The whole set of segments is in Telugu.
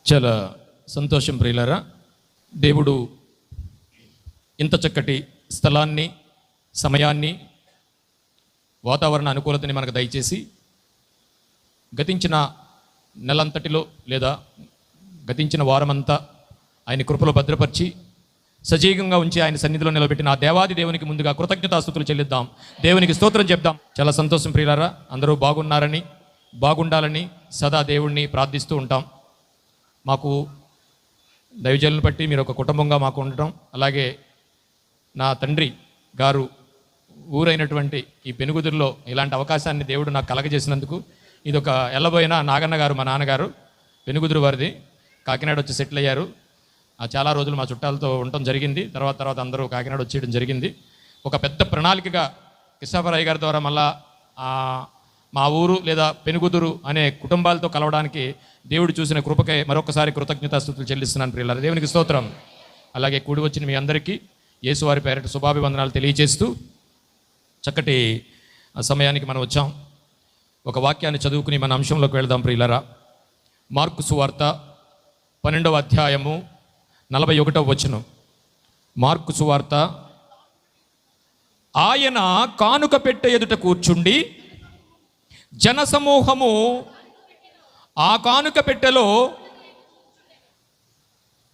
చాలా సంతోషం ప్రియులారా. దేవుడు ఇంత చక్కటి స్థలాన్ని, సమయాన్ని, వాతావరణ అనుకూలతని మనకు దయచేసి గతించిన నెలంతటిలో లేదా గతించిన వారమంతా ఆయన కృపలో భద్రపరిచి సజీవంగా ఉంచి ఆయన సన్నిధిలో నిలబెట్టిన ఆ దేవాది దేవునికి ముందుగా కృతజ్ఞతాస్తుతులు చెల్లిద్దాం, దేవునికి స్తోత్రం చెప్దాం. చాలా సంతోషం ప్రియులారా. అందరూ బాగున్నారని, బాగుండాలని సదా దేవుణ్ణి ప్రార్థిస్తూ ఉంటాం. మాకు దైవజనులను బట్టి మీరు ఒక కుటుంబంగా మాకు ఉండటం, అలాగే నా తండ్రి గారు ఊరైనటువంటి ఈ పెనుగుదురులో ఇలాంటి అవకాశాన్ని దేవుడు నాకు కలగజేసినందుకు, ఇది ఒక ఎల్లబోయిన నాగన్న గారు, మా నాన్నగారు పెనుగుదురు వారిది, కాకినాడ వచ్చి సెటిల్ అయ్యారు. చాలా రోజులు మా చుట్టాలతో ఉండటం జరిగింది. తర్వాత అందరూ కాకినాడ వచ్చేయడం జరిగింది. ఒక పెద్ద ప్రణాళికగా కిషాపరాయ్ గారి ద్వారా మళ్ళా మా ఊరు లేదా పెనుగుదురు అనే కుటుంబాలతో కలవడానికి దేవుడు చూసిన కృపకై మరొకసారి కృతజ్ఞతాస్తుతులు చెల్లిస్తున్నాను ప్రియులారా. దేవునికి స్తోత్రం. అలాగే కూడి వచ్చిన మీ అందరికీ యేసువారి పేరిట శుభాభివందనాలు తెలియజేస్తూ చక్కటి సమయానికి మనం వచ్చాం. ఒక వాక్యాన్ని చదువుకుని మన అంశంలోకి వెళదాం ప్రియులారా. మార్కు సువార్త 12వ అధ్యాయము 41వ వచనం. మార్కు సువార్త. ఆయన కానుక పెట్టె ఎదుట కూర్చుండి జనసమూహము ఆ కానుక పెట్టెలో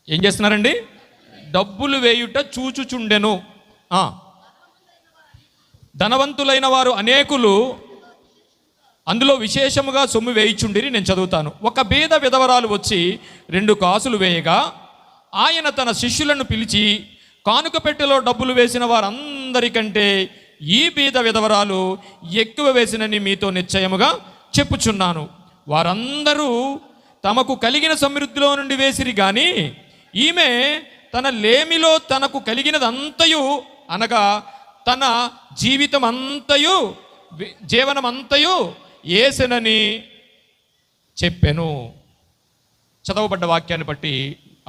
ఏం చేస్తున్నారండి? డబ్బులు వేయుట చూచుచుండెను. ధనవంతులైన వారు అనేకులు అందులో విశేషముగా సొమ్ము వేయిచుండిరి. నేను చదువుతాను. ఒక బీద విధవరాలు వచ్చి 2 కాసులు వేయగా ఆయన తన శిష్యులను పిలిచి, కానుక పెట్టెలో డబ్బులు వేసిన వారందరికంటే ఈ బీద విధవరాలు ఎక్కువ వేసినని మీతో నిశ్చయముగా చెప్పుచున్నాను. వారందరూ తమకు కలిగిన సమృద్ధిలో నుండి వేసిరి గాని ఈమె తన లేమిలో తనకు కలిగినదంతయు, అనగా తన జీవనమంతయు ఏసెనని చెప్పెను. చదవబడ్డ వాక్యాన్ని బట్టి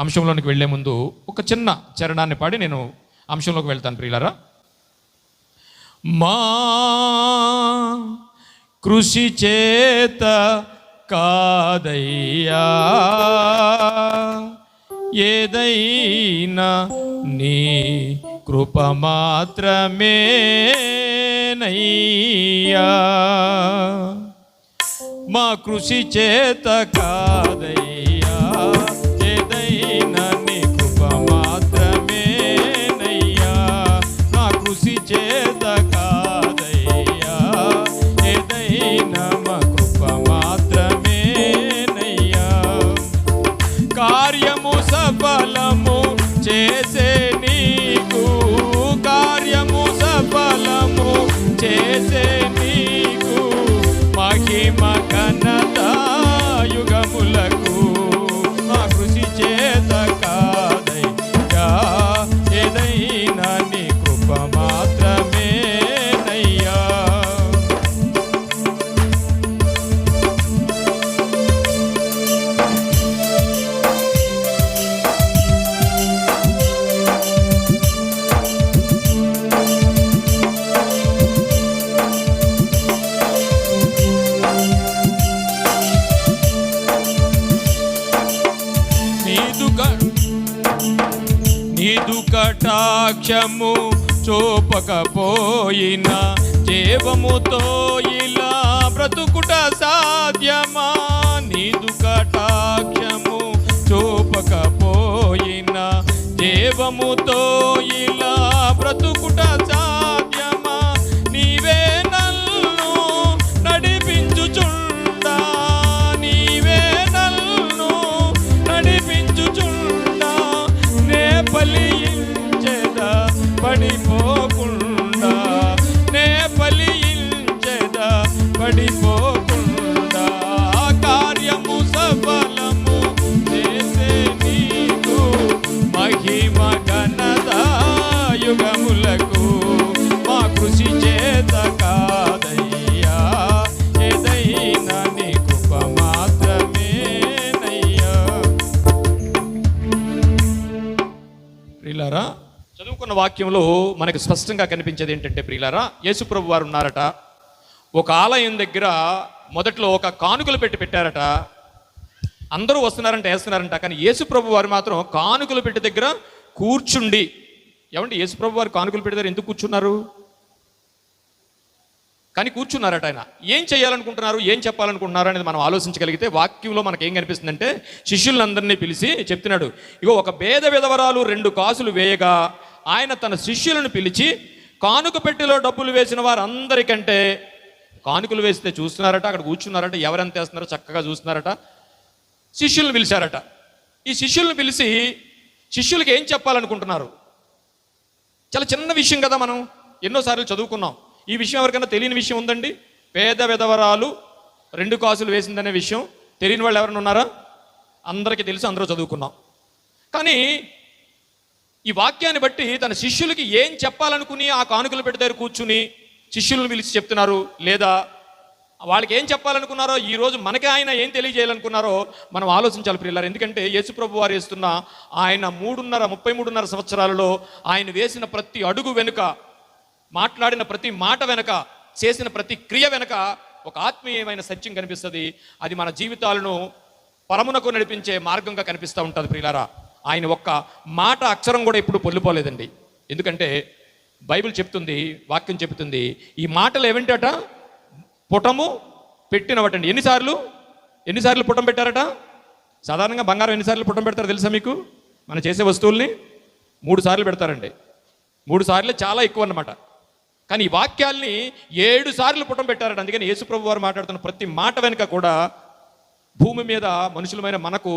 అంశంలోనికి వెళ్లే ముందు ఒక చిన్న చరణాన్ని పాడి నేను అంశంలోకి వెళ్తాను ప్రియులారా. మా కృషి చేత కాదయ్యా ఏదైనా నీ కృప మాత్రమేనయ్యా. మా కృషి చేత కాదయ్యా ఏదైనా నీ కృప మాత్రమేనయ్యా. మా కృషి చేత కాదయ్యా ఏదైనా మా కృప మాత్రమేనయ్యా. కార్యము సఫలము చేసే నీకు, కార్యము సఫలము చేసే నీకు మహిమ ఘనత యుగములకు. మా కృషి చేత కాదయ్యా ఏదైనా నీ కృప మాత్రమేనయ్యా. నీదు కటాక్షము చూపకపోయినా జీవముతో ఇలా బ్రతుకుట సాధ్యమా? నీదు కటాక్షము చూపకపోయినా జీవముతో ఇలా బ్రతుకుట సాధ్యమా? నీవే నన్ను నడిపించుచుండా, నీవే నన్ను నడిపించుచుండా, నే ఫలించెదా పడిపోకుండా, నే ఫలించెదా పడిపోకుండా. కార్యము సఫలము చేసే నీకు మహిమ ఘనత యుగములకు. మా కృషి చేత కాదయ్యా ఏదైనా నీ కృప మాత్రమేనయ్యా. ప్రియులారా, చదువుకున్న వాక్యంలో మనకు స్పష్టంగా కనిపించేది ఏంటంటే ప్రియులారా, యేసుప్రభు వారు ఉన్నారట. ఒక ఆలయం దగ్గర మొదట్లో ఒక కానుకలు పెట్టారట. అందరూ వస్తున్నారంట, వేస్తున్నారంట. కానీ యేసుప్రభు వారు మాత్రం కానుకలు పెట్టే దగ్గర కూర్చుండి, ఏమంటే యేసుప్రభు వారు కానుకలు పెట్టే దగ్గర ఎందుకు కూర్చున్నారు? కానీ కూర్చున్నారట. ఆయన ఏం చేయాలనుకుంటున్నారు, ఏం చెప్పాలనుకుంటున్నారు అనేది మనం ఆలోచించగలిగితే వాక్యంలో మనకి ఏం కనిపిస్తుందంటే, శిష్యులందరినీ పిలిచి చెప్తున్నాడు, ఇగో ఒక పేద విధవరాలు 2 కాసులు వేయగా ఆయన తన శిష్యులను పిలిచి కానుక పెట్టెలో డబ్బులు వేసిన వారందరికంటే, కానుకలు వేస్తే చూస్తున్నారట, అక్కడ కూర్చున్నారట, ఎవరెంత వేస్తున్నారో చక్కగా చూస్తున్నారట, శిష్యులను పిలిచారట. ఈ శిష్యులను పిలిచి శిష్యులకి ఏం చెప్పాలనుకుంటున్నారు? చాలా చిన్న విషయం కదా, మనం ఎన్నోసార్లు చదువుకున్నాం. ఈ విషయం ఎవరికైనా తెలియని విషయం ఉందండి? పేద విధవరాలు 2 కాసులు వేసిందనే విషయం తెలియని వాళ్ళు ఎవరైనా ఉన్నారా? అందరికీ తెలుసు, అందరూ చదువుకున్నాం. కానీ ఈ వాక్యాన్ని బట్టి తన శిష్యులకి ఏం చెప్పాలనుకుని ఆ కానుకలు పెట్టి దగ్గర కూర్చుని శిష్యులను పిలిచి చెప్తున్నారు, లేదా వాళ్ళకి ఏం చెప్పాలనుకున్నారో, ఈరోజు మనకి ఆయన ఏం తెలియజేయాలనుకున్నారో మనం ఆలోచించాలి ప్రియులారా. ఎందుకంటే యేసుప్రభు వారు వేస్తున్న ఆయన 33.5 సంవత్సరాలలో ఆయన వేసిన ప్రతి అడుగు వెనుక, మాట్లాడిన ప్రతి మాట వెనక, చేసిన ప్రతి క్రియ వెనక ఒక ఆత్మీయమైన సత్యం కనిపిస్తుంది. అది మన జీవితాలను పరమునకు నడిపించే మార్గంగా కనిపిస్తూ ఉంటుంది ప్రియులారా. ఆయన ఒక్క మాట అక్షరం కూడా ఇప్పుడు పొల్లిపోలేదండి. ఎందుకంటే బైబిల్ చెప్తుంది, వాక్యం చెప్తుంది, ఈ మాటలు ఏమిటట? పుటము పెట్టినవటండి. ఎన్నిసార్లు పుటం పెట్టారట? సాధారణంగా బంగారం ఎన్నిసార్లు పుటం పెడతారు తెలుసా మీకు? మనం చేసే వస్తువుల్ని 3 సార్లు పెడతారండి. 3 సార్లు చాలా ఎక్కువ అన్నమాట. కానీ ఈ వాక్యాల్ని 7 సార్లు పుటం పెట్టారట. అందుకని యేసుప్రభు వారు మాట్లాడుతున్న ప్రతి మాట వెనుక కూడా భూమి మీద మనుషులమైన మనకు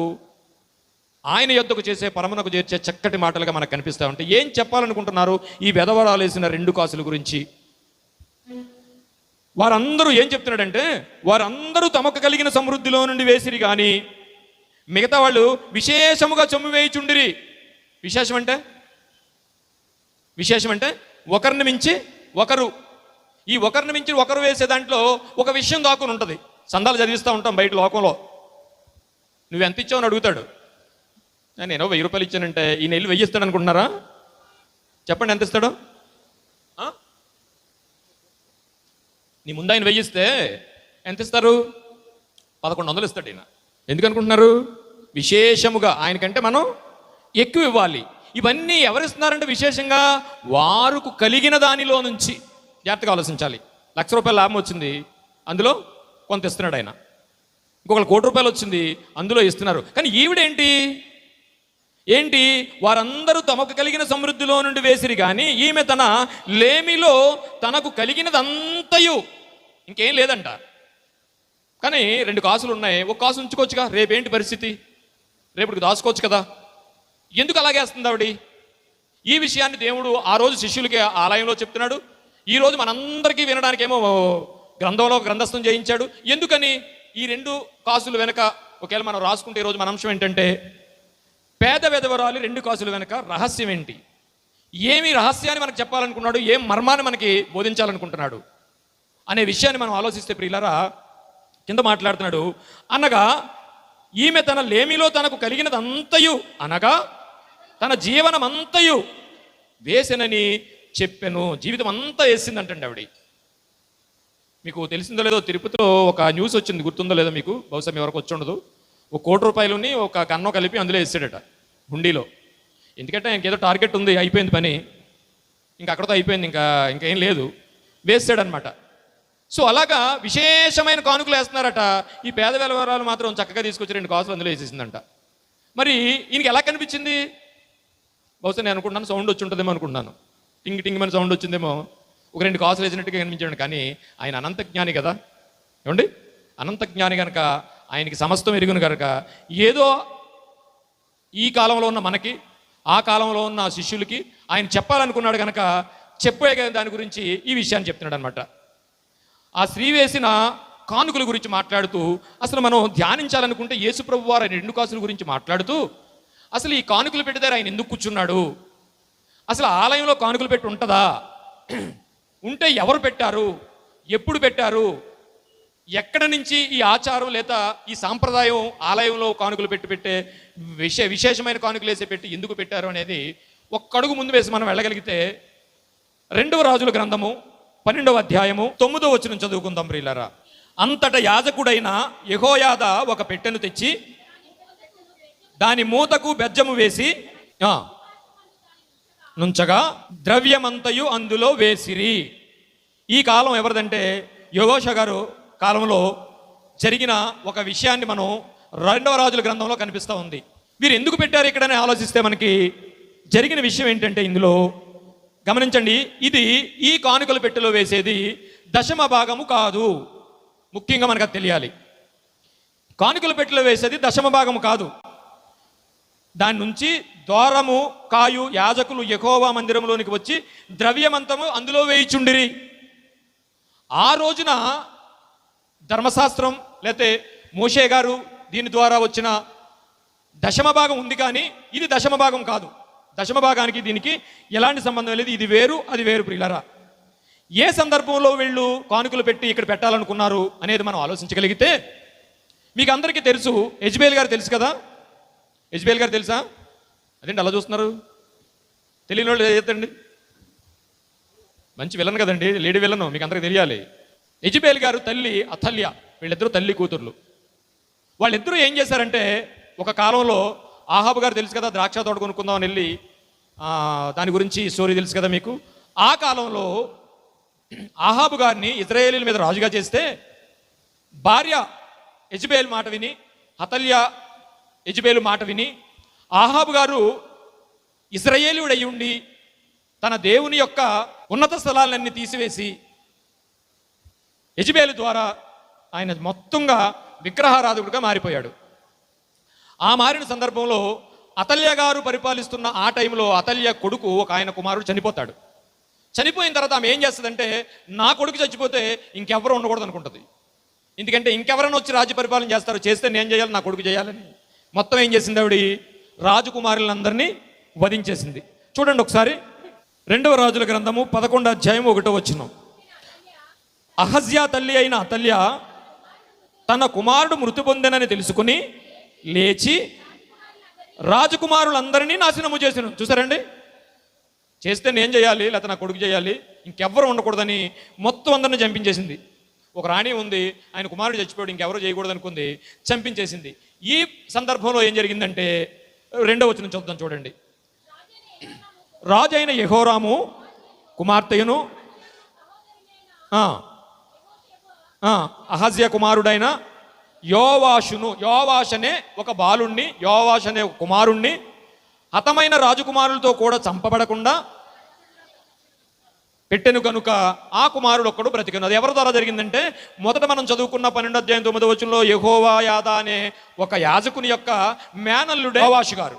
ఆయన యొద్దకు చేసే, పరమునకు చేర్చే చక్కటి మాటలుగా మనకు కనిపిస్తూ ఉంటాయి. ఏం చెప్పాలనుకుంటున్నారు ఈ విధవరాలు వేసిన 2 కాసుల గురించి? వారందరూ ఏం చెప్తున్నాడంటే, వారందరూ తమకు కలిగిన సమృద్ధిలో నుండి వేసిరి కానీ మిగతా వాళ్ళు విశేషముగా చొమ్ము వేయిచుండిరి. విశేషం అంటే ఒకరిని మించి ఒకరు. ఈ ఒకరిని మించి ఒకరు వేసే దాంట్లో ఒక విషయం దాక్కుని ఉంటుంది. సందాలు చదివిస్తూ ఉంటాం బయట లోకంలో. నువ్వు ఎంత ఇచ్చావు అని అడుగుతాడు. నేను 1000 రూపాయలు ఇచ్చానంటే ఈయన వెళ్ళి 1000 ఇస్తాడు అనుకుంటున్నారా? చెప్పండి, ఎంత ఇస్తాడు? నీ ముందు ఆయన 1000 ఇస్తే ఎంత ఇస్తారు? 1100 ఇస్తాడు ఈయన. ఎందుకు అనుకుంటున్నారు? విశేషముగా ఆయనకంటే మనం ఎక్కువ ఇవ్వాలి. ఇవన్నీ ఎవరిస్తున్నారంటే విశేషంగా వారుకు కలిగిన దానిలో నుంచి. జాగ్రత్తగా ఆలోచించాలి. 1,00,000 రూపాయల లాభం వచ్చింది, అందులో కొంత ఇస్తున్నాడు ఆయన. ఇంకొకరు 1 కోటి రూపాయలు వచ్చింది, అందులో ఇస్తున్నారు. కానీ ఈవిడేంటి? వారందరూ తమకు కలిగిన సమృద్ధిలో నుండి వేసిరి కానీ ఈమె తన లేమిలో తనకు కలిగినదంతయు, ఇంకేం లేదంట. కానీ 2 కాసులు ఉన్నాయి, 1 కాసు ఉంచుకోవచ్చుగా. రేపేంటి పరిస్థితి? రేపటికి దాచుకోవచ్చు కదా. ఎందుకు అలాగేస్తుంది ఆవిడ? ఈ విషయాన్ని దేవుడు ఆ రోజు శిష్యులకి ఆలయంలో చెప్తున్నాడు. ఈ రోజు మనందరికీ వినడానికి ఏమో గ్రంథంలో గ్రంథస్థం చేయించాడు. ఎందుకని? ఈ 2 కాసులు వెనక ఒకవేళ మనం రాసుకుంటే ఈరోజు మన అంశం ఏంటంటే, పేద విధవరాలు 2 కాసుల వెనక రహస్యం ఏంటి? ఏమి రహస్యాన్ని మనకు చెప్పాలనుకున్నాడు, ఏం మర్మాన్ని మనకి బోధించాలనుకుంటున్నాడు అనే విషయాన్ని మనం ఆలోచిస్తే ప్రియులారా, కింద మాట్లాడుతున్నాడు, అనగా ఈమె తన లేమిలో తనకు కలిగినదంతయు, అనగా తన జీవనం అంతయు వేసెనని చెప్పెను. జీవితం అంతా వేసిందంటండి ఆవిడ. మీకు తెలిసిందో లేదో, తిరుపతిలో ఒక న్యూస్ వచ్చింది, గుర్తుందో లేదో మీకు? బహుశా మీ వరకు వచ్చి ఉండదు. 1 కోటి రూపాయలని ఒక కన్నం కలిపి అందులో వేసాడట, హుండీలో. ఎందుకంటే ఆయనకి ఏదో టార్గెట్ ఉంది, అయిపోయింది పని, ఇంకా అక్కడతో అయిపోయింది, ఇంకేం లేదు, వేసాడనమాట. సో అలాగా విశేషమైన కానుకలు వేస్తున్నారట. ఈ పేద విధవరాలు మాత్రం చక్కగా తీసుకొచ్చి 2 కాసులు అందులో వేసేసిందంట. మరి ఈయనకి ఎలా కనిపించింది? బహుశా నేను అనుకుంటున్నాను సౌండ్ వచ్చి ఉంటుందేమో అనుకుంటున్నాను. టింగ్ టింగ్ అని సౌండ్ వచ్చిందేమో, ఒక 2 కాసులు వేసినట్టుగా కనిపించాడు. కానీ ఆయన అనంత జ్ఞాని కదా, ఏమండి? అనంత జ్ఞాని కనుక, ఆయనకి సమస్తం ఎరుగును కనుక, ఏదో ఈ కాలంలో ఉన్న మనకి, ఆ కాలంలో ఉన్న శిష్యులకి ఆయన చెప్పాలనుకున్నాడు కనుక చెప్పే దాని గురించి ఈ విషయాన్ని చెప్తున్నాడు అనమాట. ఆ స్త్రీ వేసిన కానుకల గురించి మాట్లాడుతూ, అసలు మనం ధ్యానించాలనుకుంటే యేసుప్రభు వారు 2 కాసుల గురించి మాట్లాడుతూ, అసలు ఈ కానుకలు పెట్టిదారు ఆయన ఎందుకు కూర్చున్నాడు, అసలు ఆలయంలో కానుకలు పెట్టి ఉంటుందా, ఉంటే ఎవరు పెట్టారు, ఎప్పుడు పెట్టారు, ఎక్కడ నుంచి ఈ ఆచారం లేదా ఈ సాంప్రదాయం ఆలయంలో కానుకలు పెట్టే విశేషమైన కానుకలు వేసే పెట్టి ఎందుకు పెట్టారు అనేది ఒక్కడుగు ముందు వేసి మనం వెళ్ళగలిగితే 2వ రాజుల గ్రంథము 12వ అధ్యాయము 9వ వచనం చదువుకుందాం ప్రియులారా. అంతటా యాజకుడైన యెహోయాదా ఒక పెట్టెను తెచ్చి దాని మూతకు బెజ్జము వేసి నుంచగా ద్రవ్యమంతయు అందులో వేసిరి. ఈ కాలం ఎవరిదంటే యెహోషువ గారు కాలంలో జరిగిన ఒక విషయాన్ని మనం 2వ రాజుల గ్రంథంలో కనిపిస్తూ ఉంది. వీరు ఎందుకు పెట్టారు ఇక్కడని ఆలోచిస్తే మనకి జరిగిన విషయం ఏంటంటే, ఇందులో గమనించండి, ఇది ఈ కానుకల పెట్టెలో వేసేది దశమ భాగము కాదు. ముఖ్యంగా మనకు అది తెలియాలి. కానుకల పెట్టెలో వేసేది దశమ భాగము కాదు. దాని నుంచి ద్వారము కాయు యాజకులు యెహోవా మందిరంలోనికి వచ్చి ద్రవ్యమంతము అందులో వేయిచుండిరి. ఆ రోజున ధర్మశాస్త్రం లేతే మోషే గారు దీని ద్వారా వచ్చిన దశమ భాగం ఉంది, కానీ ఇది దశమ భాగం కాదు. దశమ భాగానికి దీనికి ఎలాంటి సంబంధం లేదు. ఇది వేరు, అది వేరు. ప్రియులారా, ఏ సందర్భంలో వీళ్ళు కానుకలు పెట్టి ఇక్కడ పెట్టాలనుకున్నారు అనేది మనం ఆలోచించగలిగితే, మీకు అందరికీ తెలుసు, యెజ్బేల్ గారు తెలుసు కదా. యెజ్బేల్ గారు తెలుసా? అదేంటి అలా చూస్తున్నారు? తెలియని వాళ్ళు చేద్దండి. మంచి విలన్ కదండి, లేడీ విలను, మీకు అందరికీ తెలియాలి. యెజ్బేల్ గారు తల్లి అతల్య, వీళ్ళిద్దరూ తల్లి కూతుర్లు. వాళ్ళిద్దరూ ఏం చేశారంటే, ఒక కాలంలో ఆహాబు గారు తెలుసు కదా, ద్రాక్ష తోట కొనుక్కుందామని వెళ్ళి, దాని గురించి స్టోరీ తెలుసు కదా మీకు. ఆ కాలంలో ఆహాబు గారిని ఇశ్రాయేలీల మీద రాజుగా చేస్తే, భార్య యెజ్బేల్ మాట విని, అతల్య యెజ్బేలు మాట విని, ఆహాబు గారు ఇశ్రాయేలీయుడు అయి ఉండి తన దేవుని యొక్క ఉన్నత స్థలాలన్నీ తీసివేసి యెజ్బేలు ద్వారా ఆయన మొత్తంగా విగ్రహారాధకుడిగా మారిపోయాడు. ఆ మారిన సందర్భంలో అతల్య గారు పరిపాలిస్తున్న ఆ టైంలో అతల్య కొడుకు ఒక ఆయన కుమారుడు చనిపోతాడు. చనిపోయిన తర్వాత ఆమె ఏం చేస్తుందంటే, నా కొడుకు చచ్చిపోతే ఇంకెవరు ఉండకూడదు అనుకుంటుంది. ఎందుకంటే ఇంకెవరైనా వచ్చి రాజ్య పరిపాలన చేస్తారు, చేస్తే నేను చేయాలి, నా కొడుకు చేయాలని మొత్తం ఏం చేసింది ఆవిడ, రాజకుమారులందరినీ వధించేసింది. చూడండి ఒకసారి 2వ రాజుల గ్రంథము 11వ అధ్యాయం 1వ వచనం. అహజ్యా తల్లి అయిన అతల్య తన కుమారుడు మృతి పొందెనని తెలుసుకుని లేచి రాజకుమారులందరినీ నాశనము చేసిన. చూసారండి, చేస్తే నేను చేయాలి, లేకపోతే నా కొడుకు చేయాలి, ఇంకెవ్వరు ఉండకూడదని మొత్తం అందరిని చంపించేసింది. ఒక రాణి ఉంది, ఆయన కుమారుడు చచ్చిపోయాడు, ఇంకెవరో చేయకూడదు అనుకుంది, చంపించేసింది. ఈ సందర్భంలో ఏం జరిగిందంటే, 2వ వచనం చూద్దాం చూడండి. రాజైన యెహోరాము కుమార్తెయును అహజ్యా కుమారుడైన యోవాష్ అనే ఒక బాలుణ్ణి, యోవాష్ అనే ఒక కుమారుణ్ణి హతమైన రాజకుమారులతో కూడా చంపబడకుండా పెట్టెను కనుక ఆ కుమారుడు ఒక్కడు బ్రతికెను. అది ఎవరి ద్వారా జరిగిందంటే, మొదట మనం చదువుకున్న 12వ అధ్యాయం 9వ వచనంలో యెహోయాదా అనే ఒక యాజకుని యొక్క మేనల్లుడే యోవాష్ గారు.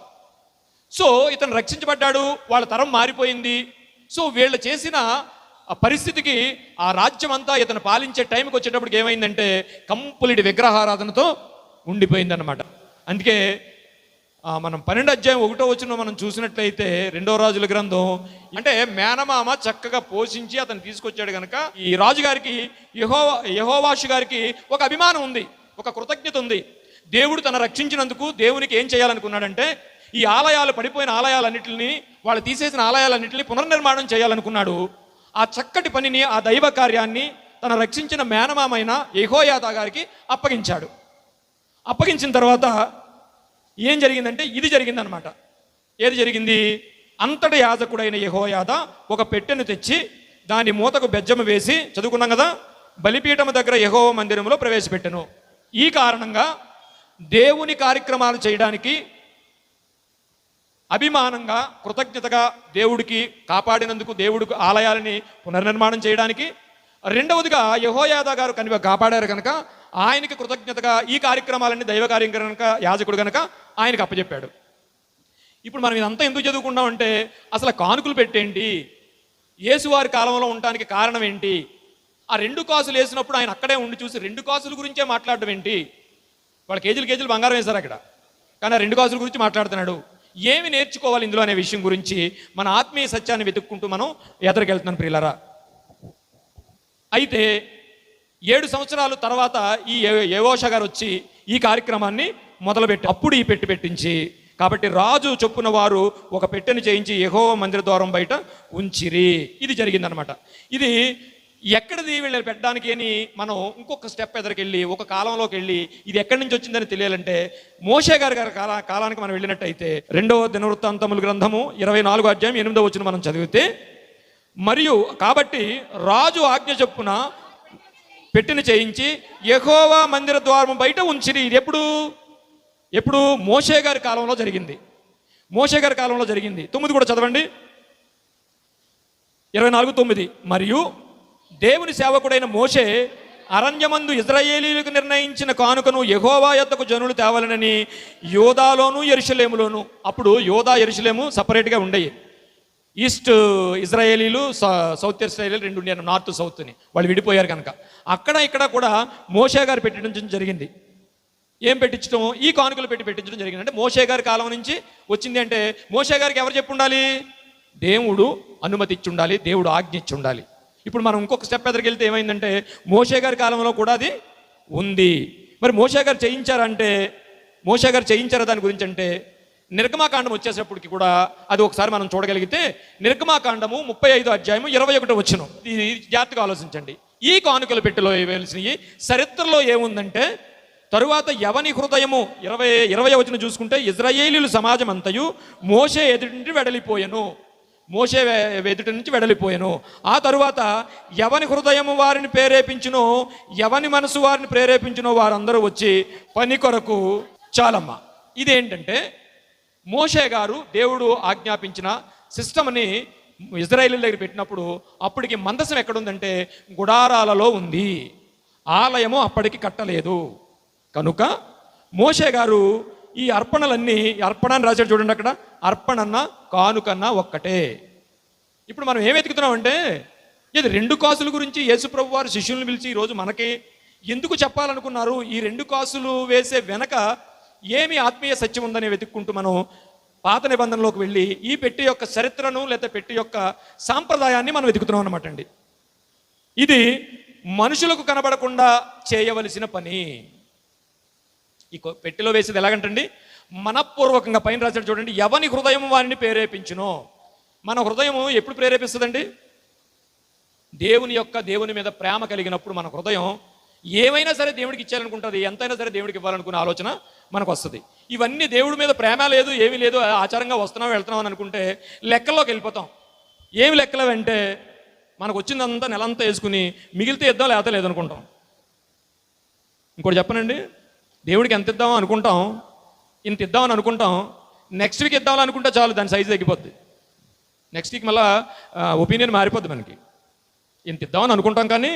సో ఇతను రక్షించబడ్డాడు, వాళ్ళ తరం మారిపోయింది. సో వీళ్ళు చేసిన ఆ పరిస్థితికి ఆ రాజ్యం అంతా ఇతను పాలించే టైంకి వచ్చేటప్పటికి ఏమైందంటే, కంప్లీట్ విగ్రహారాధనతో ఉండిపోయిందన్నమాట. అందుకే మనం 12వ అధ్యాయం 1వ వచనం మనం చూసినట్లయితే 2వ రాజుల గ్రంథం, అంటే మేనమామ చక్కగా పోషించి అతను తీసుకొచ్చాడు కనుక ఈ రాజుగారికి యెహోవాషు గారికి ఒక అభిమానం ఉంది, ఒక కృతజ్ఞత ఉంది. దేవుడు తన రక్షించినందుకు దేవునికి ఏం చేయాలనుకున్నాడంటే, ఈ ఆలయాలు, పడిపోయిన ఆలయాలన్నింటినీ, వాళ్ళు తీసేసిన ఆలయాలన్నింటినీ పునర్నిర్మాణం చేయాలనుకున్నాడు. ఆ చక్కటి పనిని, ఆ దైవ కార్యాన్ని తన రక్షించిన మేనమామైన యెహోయాదా గారికి అప్పగించాడు. అప్పగించిన తర్వాత ఏం జరిగిందంటే, ఇది జరిగిందనమాట. ఏది జరిగింది? అంతటి యాజకుడైన యెహోయాదా ఒక పెట్టెను తెచ్చి దాని మూతకు బెజ్జము వేసి, చదువుకున్నాం కదా, బలిపీఠము దగ్గర యెహోవా మందిరంలో ప్రవేశపెట్టెను. ఈ కారణంగా దేవుని కార్యక్రమాలు చేయడానికి అభిమానంగా, కృతజ్ఞతగా, దేవుడికి కాపాడినందుకు, దేవుడికి ఆలయాలని పునర్నిర్మాణం చేయడానికి, రెండవదిగా యెహోయాదా గారు కాపాడారు కనుక ఆయనకి కృతజ్ఞతగా ఈ కార్యక్రమాలన్నీ దైవ కార్యక్రమం కనుక, యాజకుడు కనుక ఆయనకు అప్పచెప్పాడు. ఇప్పుడు మనం ఇదంతా ఎందుకు చదువుకున్నామంటే, అసలు కానుకలు పెట్టేంటి, యేసువారి కాలంలో ఉండటానికి కారణం ఏంటి, ఆ 2 కాసులు వేసినప్పుడు ఆయన అక్కడే ఉండి చూసి 2 కాసుల గురించే మాట్లాడడం ఏంటి, వాళ్ళు కేజీలు బంగారం వేశారు అక్కడ, కానీ ఆ 2 కాసుల గురించి మాట్లాడుతున్నాడు. ఏమి నేర్చుకోవాలి ఇందులో అనే విషయం గురించి మన ఆత్మీయ సత్యాన్ని వెతుక్కుంటూ మనం ఎదురుకెళ్తున్నాం ప్రియులారా. అయితే 7 సంవత్సరాల తర్వాత ఈ యెహోషువ గారు వచ్చి ఈ కార్యక్రమాన్ని మొదలుపెట్టి, అప్పుడు ఈ పెట్టించి, కాబట్టి రాజు చొప్పున వారు ఒక పెట్టెను చేయించి యెహోవా మందిర ద్వారం బయట ఉంచిరి. ఇది జరిగిందనమాట. ఇది ఎక్కడిది వీళ్ళు పెట్టడానికి అని మనం ఇంకొక స్టెప్ ఎదురుకెళ్ళి ఒక కాలంలోకి వెళ్ళి ఇది ఎక్కడి నుంచి వచ్చిందని తెలియాలంటే మోషే గారి కాలానికి మనం వెళ్ళినట్టయితే 2వ దినవృత్తాంతముల గ్రంథము 24వ అధ్యాయం 8వ వచనం మనం చదివితే, మరియు కాబట్టి రాజు ఆజ్ఞ చొప్పున పెట్టిన చేయించి యెహోవా మందిర ద్వారము బయట ఉంచిరి. ఇది ఎప్పుడు మోషే గారి కాలంలో జరిగింది. మోషే గారి కాలంలో జరిగింది. 9 కూడా చదవండి. 24:9. మరియు దేవుని సేవకుడైన మోషే అరణ్యమందు ఇశ్రాయేలీయులకు నిర్ణయించిన కానుకను యెహోవా యొద్దకు జనులు తేవాలనని యోదాలోను యెరూషలేములోను, అప్పుడు యోదా యెరూషలేము సపరేట్గా ఉండేవి. ఈస్ట్ ఇజ్రాయేలీలు, సౌత్ ఇజ్రాయేలీలు రెండు ఉండేవి, నార్త్ సౌత్ అని వాళ్ళు విడిపోయారు కనుక అక్కడ ఇక్కడ కూడా మోషే గారు పెట్టించడం జరిగింది. ఏం పెట్టించడం? ఈ కానుకలు పెట్టించడం జరిగింది. అంటే మోషే గారి కాలం నుంచి వచ్చింది. అంటే మోషే గారికి ఎవరు చెప్పి ఉండాలి? దేవుడు అనుమతి ఇచ్చి ఉండాలి, దేవుడు ఆజ్ఞ ఇచ్చి ఉండాలి. ఇప్పుడు మనం ఇంకొక స్టెప్ ఎదురుకి వెళ్తే ఏమైందంటే మోషే గారి కాలంలో కూడా అది ఉంది. మరి మోషే గారు చేయించారా దాని గురించి అంటే నిర్గమాకాండం వచ్చేటప్పటికి కూడా అది ఒకసారి మనం చూడగలిగితే నిర్గమాకాండము 35వ అధ్యాయము 21వ వచనం. ఇది జాగ్రత్తగా ఆలోచించండి. ఈ కానుకల పెట్టెలో వేయాల్సినవి చరిత్రలో ఏముందంటే, తరువాత ఎవని హృదయము 20వ వచనం చూసుకుంటే ఇశ్రాయేలీయుల సమాజం అంతయు మోషే ఎదుటి నుంచి వెడలిపోయెను. ఆ తరువాత ఎవని హృదయము వారిని ప్రేరేపించునో, ఎవని మనసు వారిని ప్రేరేపించునో వారందరూ వచ్చి పని కొరకు చాలమ్మ. ఇదేంటంటే మోషే గారు దేవుడు ఆజ్ఞాపించిన సిస్టమ్ని ఇజ్రాయేలీల దగ్గర పెట్టినప్పుడు అప్పటికి మందసం ఎక్కడుందంటే గుడారాలలో ఉంది. ఆలయము అప్పటికి కట్టలేదు కనుక మోషే గారు ఈ అర్పణలన్నీ, అర్పణ అని రాశాడు చూడండి అక్కడ, అర్పణన్నా కానుకన్నా ఒక్కటే. ఇప్పుడు మనం ఏం వెతుకుతున్నామంటే ఇది 2 కాసుల గురించి యేసుప్రభు వారు శిష్యులను పిలిచి ఈరోజు మనకి ఎందుకు చెప్పాలనుకున్నారు, ఈ 2 కాసులు వేసే వెనక ఏమి ఆత్మీయ సత్యం ఉందని వెతుక్కుంటూ మనం పాత నిబంధనలోకి వెళ్ళి ఈ పెట్టి యొక్క చరిత్రను లేదా పెట్టి యొక్క సాంప్రదాయాన్ని మనం వెతుకుతున్నాం అన్నమాట అండి. ఇది మనుషులకు కనబడకుండా చేయవలసిన పని. ఈ పెట్టెలో వేసేది ఎలాగంటండి, మనపూర్వకంగా పైన రాశాడు చూడండి, ఎవని హృదయం వారిని ప్రేరేపించునో. మన హృదయం ఎప్పుడు ప్రేరేపిస్తుందండి? దేవుని మీద ప్రేమ కలిగినప్పుడు మన హృదయం ఏమైనా సరే దేవుడికి ఇచ్చారనుకుంటుంది, ఎంతైనా సరే దేవుడికి ఇవ్వాలనుకునే ఆలోచన మనకు వస్తుంది. ఇవన్నీ దేవుడి మీద ప్రేమ లేదు, ఏమీ లేదు, ఆచారంగా వెళ్తున్నాం అని అనుకుంటే లెక్కల్లోకి వెళ్ళిపోతాం. ఏమి లెక్కలు అంటే మనకు వచ్చిందంతా నెలంతా వేసుకుని మిగిలితే ఇద్దాం లేకపోతే లేదనుకుంటాం. ఇంకోటి చెప్పనండి, దేవుడికి ఎంత ఇద్దామో అనుకుంటాం, ఇంత ఇద్దామని అనుకుంటాం, నెక్స్ట్ వీక్ ఇద్దామని అనుకుంటే చాలు దాని సైజు తగ్గిపోద్ది. నెక్స్ట్ వీక్ మళ్ళీ ఒపీనియన్ మారిపోద్ది. మనకి ఇంత ఇద్దామని అనుకుంటాం కానీ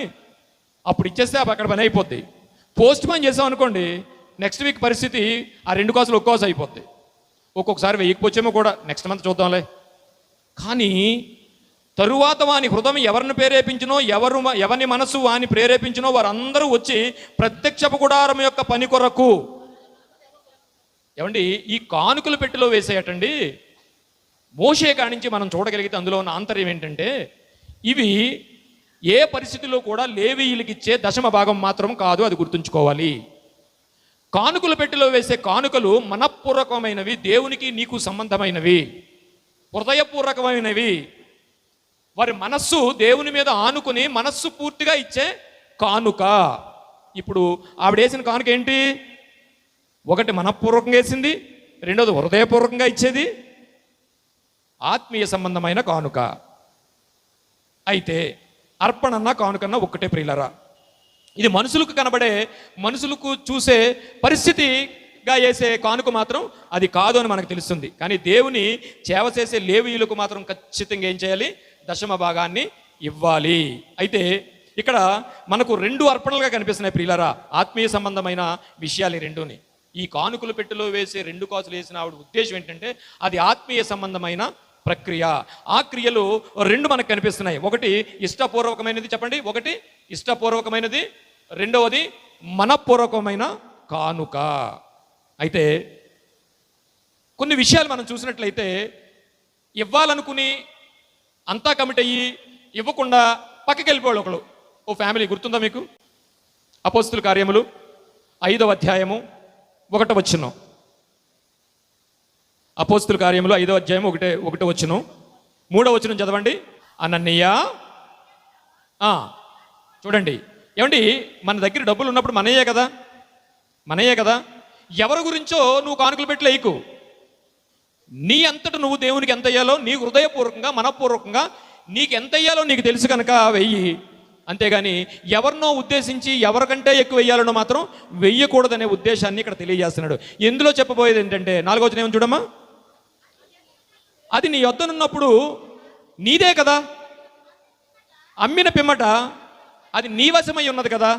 అప్పుడు ఇచ్చేస్తే అక్కడ పని అయిపోద్ది. పోస్ట్ పోన్ చేసాం అనుకోండి, నెక్స్ట్ వీక్ పరిస్థితి ఆ 2 కాసులు ఒక్క కాసు అయిపోద్ది. ఒక్కొక్కసారి వెయ్యకపోవచ్చేమో కూడా, నెక్స్ట్ మంత్ చూద్దాంలే. కానీ తరువాత వాని హృదయం ఎవరిని ప్రేరేపించినో, ఎవరిని మనసు వాని ప్రేరేపించినో వారందరూ వచ్చి ప్రత్యక్షపు గుడారం యొక్క పని కొరకు. ఏమండి, ఈ కానుకల పెట్టెలో వేసేయటండి మోషే కానించి మనం చూడగలిగితే అందులో ఉన్న ఆంతర్యం ఏంటంటే, ఇవి ఏ పరిస్థితిలో కూడా లేవీయులకి ఇచ్చే 10వ భాగం మాత్రం కాదు, అది గుర్తుంచుకోవాలి. కానుకల పెట్టెలో వేసే కానుకలు మనఃపూర్వకమైనవి, దేవునికి నీకు సంబంధమైనవి, హృదయపూర్వకమైనవి. వారి మనస్సు దేవుని మీద ఆనుకుని మనస్సు పూర్తిగా ఇచ్చే కానుక. ఇప్పుడు ఆవిడ వేసిన కానుక ఏంటి? ఒకటి మనఃపూర్వకంగా వేసింది, రెండోది హృదయపూర్వకంగా ఇచ్చేది, ఆత్మీయ సంబంధమైన కానుక. అయితే అర్పణన్నా కానుకన్నా ఒక్కటే ప్రియులరా. ఇది మనుషులకు కనబడే, మనుషులకు చూసే పరిస్థితిగా వేసే కానుక మాత్రం అది కాదు అని మనకు తెలుస్తుంది. కానీ దేవుని సేవ చేసే లేవీయులకు మాత్రం ఖచ్చితంగా ఏం చేయాలి? 10వ భాగాన్ని ఇవ్వాలి. అయితే ఇక్కడ మనకు 2 అర్పణలుగా కనిపిస్తున్నాయి ప్రియులరా, ఆత్మీయ సంబంధమైన విషయాలు ఈ 2ని. ఈ కానుకలు పెట్టెలో వేసే 2 కాసులు వేసిన ఆవిడ ఉద్దేశం ఏంటంటే అది ఆత్మీయ సంబంధమైన ప్రక్రియ. ఆ క్రియలు 2 మనకు కనిపిస్తున్నాయి. ఒకటి ఇష్టపూర్వకమైనది, చెప్పండి, ఒకటి ఇష్టపూర్వకమైనది, రెండవది మనపూర్వకమైన కానుక. అయితే కొన్ని విషయాలు మనం చూసినట్లయితే ఇవ్వాలనుకుని అంతా కమిట్ అయ్యి ఇవ్వకుండా పక్కకి వెళ్ళిపోయాడు ఒకడు, ఓ ఫ్యామిలీ. గుర్తుందా మీకు? అపోస్తుల కార్యములు 5వ అధ్యాయము 1వ వచనం. అపోస్తుల కార్యములు 5వ అధ్యాయం 1వ వచనం, 3వ వచనం చదవండి. అననీయ చూడండి ఏమండి, మన దగ్గర డబ్బులు ఉన్నప్పుడు మనయే కదా. ఎవరి గురించో నువ్వు కానుకలు పెట్టి లేకు. నీ అంతట నువ్వు దేవునికి ఎంత అయ్యాలో నీ హృదయపూర్వకంగా మనపూర్వకంగా నీకు ఎంత అయ్యాలో నీకు తెలుసు కనుక వెయ్యి. అంతేగాని ఎవరినో ఉద్దేశించి ఎవరికంటే ఎక్కువ వెయ్యాలనో మాత్రం వెయ్యకూడదనే ఉద్దేశాన్ని ఇక్కడ తెలియజేస్తున్నాడు. ఎందులో చెప్పబోయేది ఏంటంటే 4వ వచనం ఏమని చూడమ్మా, అది నీ యొద్దనున్నప్పుడు నీదే కదా, అమ్మిన పిమ్మట అది నీ వశమై ఉన్నది కదా.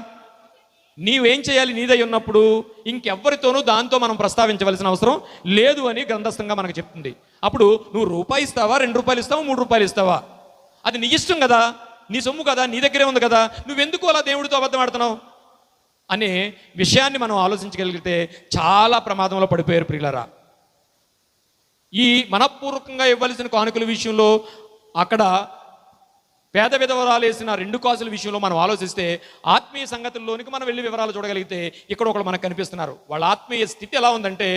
నీవేం చేయాలి? నీదై ఉన్నప్పుడు ఇంకెవ్వరితోనూ దాంతో మనం ప్రస్తావించవలసిన అవసరం లేదు అని గ్రంథస్థంగా మనకు చెప్తుంది. అప్పుడు నువ్వు రూపాయి ఇస్తావా, 2 రూపాయలు ఇస్తావా, 3 రూపాయలు ఇస్తావా, అది నీ ఇష్టం కదా, నీ సొమ్ము కదా, నీ దగ్గరే ఉంది కదా, నువ్వెందుకు అలా దేవుడితో అబద్ధం ఆడుతున్నావు అనే విషయాన్ని మనం ఆలోచించగలిగితే చాలా ప్రమాదంలో పడిపోయారు ప్రియులారా. ఈ మనపూర్వకంగా ఇవ్వాల్సిన కానుకల విషయంలో అక్కడ పేద విధవరాలు వేసిన 2 కాసుల విషయంలో మనం ఆలోచిస్తే ఆత్మీయ సంగతుల్లోనికి మనం వెళ్ళి వివరాలు చూడగలిగితే ఇక్కడ ఒకళ్ళు మనకు కనిపిస్తున్నారు. వాళ్ళ ఆత్మీయ స్థితి ఎలా ఉందంటే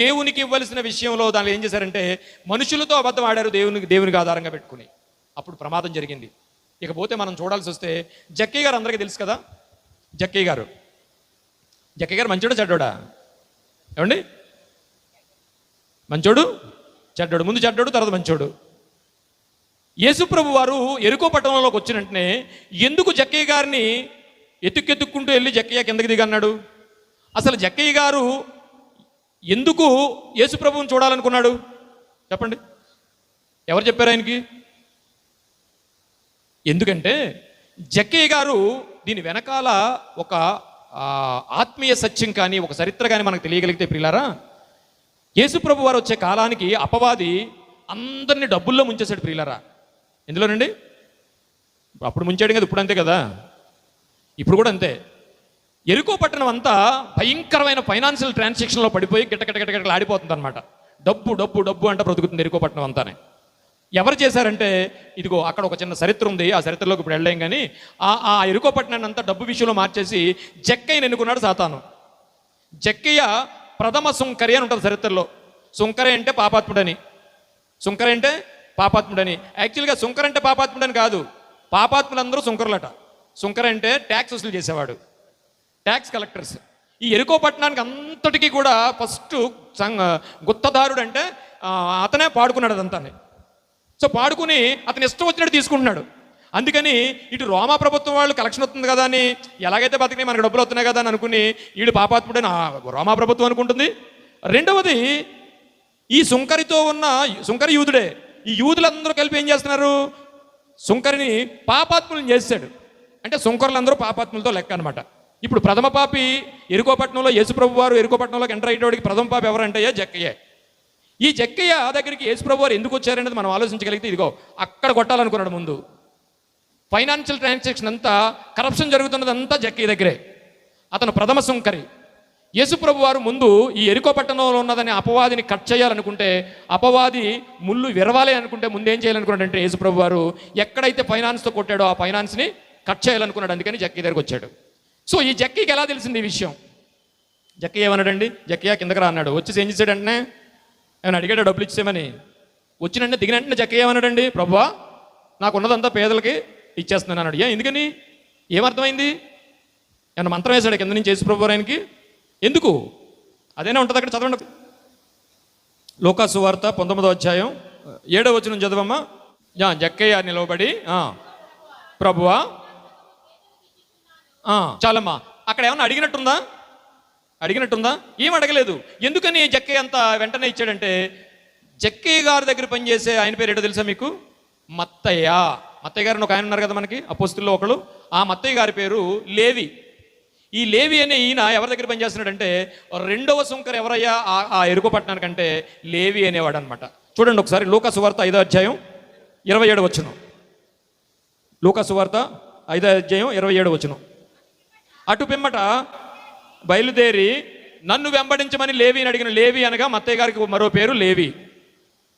దేవునికి ఇవ్వాల్సిన విషయంలో దానిలో ఏం చేశారంటే మనుషులతో అబద్ధం ఆడారు దేవునికి ఆధారంగా పెట్టుకుని. అప్పుడు ప్రమాదం జరిగింది. ఇకపోతే మనం చూడాల్సి వస్తే జక్కయ్య గారు అందరికీ తెలుసు కదా. జక్కయ్య గారు మంచోడా చెడ్డోడా? ఏమండి, మంచోడు చెడ్డోడు, ముందు చెడ్డోడు తర్వాత మంచోడు. యేసుప్రభు వారు యెరికో పట్టణంలోకి వచ్చిన వెంటనే ఎందుకు జక్కయ్య గారిని ఎత్తుక్కుంటూ వెళ్ళి జక్కయ్య కిందకి దిగన్నాడు? అసలు జక్కయ్య గారు ఎందుకు యేసుప్రభువుని చూడాలనుకున్నాడు చెప్పండి? ఎవరు చెప్పారు ఆయనకి? ఎందుకంటే జక్కయ్య గారు దీని వెనకాల ఒక ఆత్మీయ సత్యం కానీ ఒక చరిత్ర కానీ మనకు తెలియగలిగితే ప్రియులారా, యేసుప్రభు వారు వచ్చే కాలానికి అపవాది అందరినీ డబ్బుల్లో ముంచేశాడు ప్రియులారా. ఎందులోనండి? అప్పుడు ముంచాడు కదా, ఇప్పుడు అంతే కదా, ఇప్పుడు కూడా అంతే. యెరికో పట్టణం అంతా భయంకరమైన ఫైనాన్షియల్ ట్రాన్సాక్షన్లో పడిపోయి గిట్టగిట్టగిట్టగిట్ల ఆడిపోతుంది అనమాట. డబ్బు డబ్బు డబ్బు అంటే బ్రతుకుతుంది యెరికో పట్టణం అంతానే. ఎవరు చేశారంటే ఇదిగో అక్కడ ఒక చిన్న చరిత్ర ఉంది, ఆ చరిత్రలోకి ఇప్పుడు వెళ్ళాం. కానీ ఆ యెరికో పట్టణాన్ని అంతా డబ్బు విషయంలో మార్చేసి జక్కయ్యని ఎన్నుకున్నాడు సాతాను. జక్కయ్య ప్రథమ సుంకరి అని ఉంటుంది చరిత్రలో. సుంకరి అంటే పాపాత్ముడని, సుంకరి అంటే పాపాత్ముడని. యాక్చువల్గా సుంకర్ అంటే పాపాత్ముడని కాదు, పాపాత్ములందరూ సుంకరులట. సుంకర్ అంటే ట్యాక్స్ వసూలు చేసేవాడు, ట్యాక్స్ కలెక్టర్స్. ఈ యెరికో పట్టణానికి అంతటికీ కూడా ఫస్ట్ గుత్తదారుడు అంటే అతనే పాడుకున్నాడు అదంతానే. సో పాడుకుని అతను ఇష్టం వచ్చినట్టు తీసుకుంటున్నాడు. అందుకని ఇటు రోమా ప్రభుత్వం వాళ్ళు కలెక్షన్ వస్తుంది కదా అని, ఎలాగైతే బతికినాయి మనకు డబ్బులు వస్తున్నాయి కదా అని అనుకుని వీడు పాపాత్ముడని రోమా ప్రభుత్వం అనుకుంటుంది. రెండవది, ఈ సుంకరితో ఉన్న సుంకరి యూదుడే. ఈ యూదులందరూ కలిపి ఏం చేస్తున్నారు? సుంకరిని పాపాత్ములను చేశాడు. అంటే సుంకరులందరూ పాపాత్ములతో లెక్క అనమాట. ఇప్పుడు ప్రథమ పాపి యెరికో పట్టణంలో యేసుప్రభు వారు యెరికో పట్టణంలోకి ఎంటర్ అయ్యేవాడికి ప్రథమ పాపి ఎవరంటే జక్కయ్య. ఈ జక్కయ్య దగ్గరికి యేసుప్రభు వారు ఎందుకు వచ్చారనేది మనం ఆలోచించగలిగితే ఇదిగో అక్కడ కొట్టాలనుకున్నాడు. ముందు ఫైనాన్షియల్ ట్రాన్సాక్షన్ అంతా, కరప్షన్ జరుగుతున్నదంతా జక్కయ్య దగ్గరే. అతను ప్రథమ సుంకరి. యేసుప్రభు వారు ముందు ఈ యెరికో పట్టణంలో ఉన్నదని అపవాదిని కట్ చేయాలనుకుంటే, అపవాది ముళ్ళు విరవాలి అనుకుంటే ముందు ఏం చేయాలనుకున్నాడు అంటే యేసుప్రభు వారు ఎక్కడైతే ఫైనాన్స్తో కొట్టాడో ఆ ఫైనాన్స్ని కట్ చేయాలనుకున్నాడు. అందుకని జక్కయ్య దగ్గరికి వచ్చాడు. సో ఈ జక్కయ్యకి ఎలా తెలిసింది ఈ విషయం? జక్కయ్య ఏమన్నాడండి? జక్కయ్య కిందకి రా అన్నాడు. వచ్చేసి ఏం చేశాడు అంటే ఏమైనా అడిగాడు డబ్బులు ఇచ్చేమని. వచ్చినంటే దిగిన వెంటనే జక్కయ్య ఏమన్నాడండి? ప్రభువా, నాకు ఉన్నదంతా పేదలకి ఇచ్చేస్తున్నాను అన్నాడు. ఎందుకని? ఏమర్థమైంది? ఏమన్నా మంత్రం వేశాడు కింద నుంచి యేసుప్రభు వారు ఆయనకి? ఎందుకు? అదేనా ఉంటుంది అక్కడ, చదవండి. లూకా సువార్త 19వ అధ్యాయం 7వ వచనం చదవమ్మా. జక్కయ్య నిలవబడి ప్రభువా, చాలమ్మా. అక్కడ ఏమన్నా అడిగినట్టుందా? ఏం అడగలేదు. ఎందుకని జక్కయ్య అంత వెంటనే ఇచ్చాడంటే, జక్కయ్య గారి దగ్గర పనిచేసే ఆయన పేరు ఏంటో తెలుసా మీకు? మత్తయ్య. మత్తయ్య గారిని ఒక ఆయన ఉన్నారు కదా మనకి అపోస్తుల్లో ఒకళ్ళు. ఆ మత్తయ్య గారి పేరు లేవి. ఈ లేవి అనే ఈయన ఎవరి దగ్గర పనిచేస్తున్నాడంటే రెండవ సుంకర్ ఎవరయ్యా ఆ యెరికో పట్టణానికంటే లేవి అనేవాడు అనమాట. చూడండి ఒకసారి లూకా సువార్త 5వ అధ్యాయం 27వ వచనం. లూకా సువార్త 5వ అధ్యాయం 27వ వచనం. అటు పిమ్మట బయలుదేరి నన్ను వెంబడించమని లేవిని అడిగిన. లేవి అనగా మత్తయ్య గారికి మరో పేరు లేవి.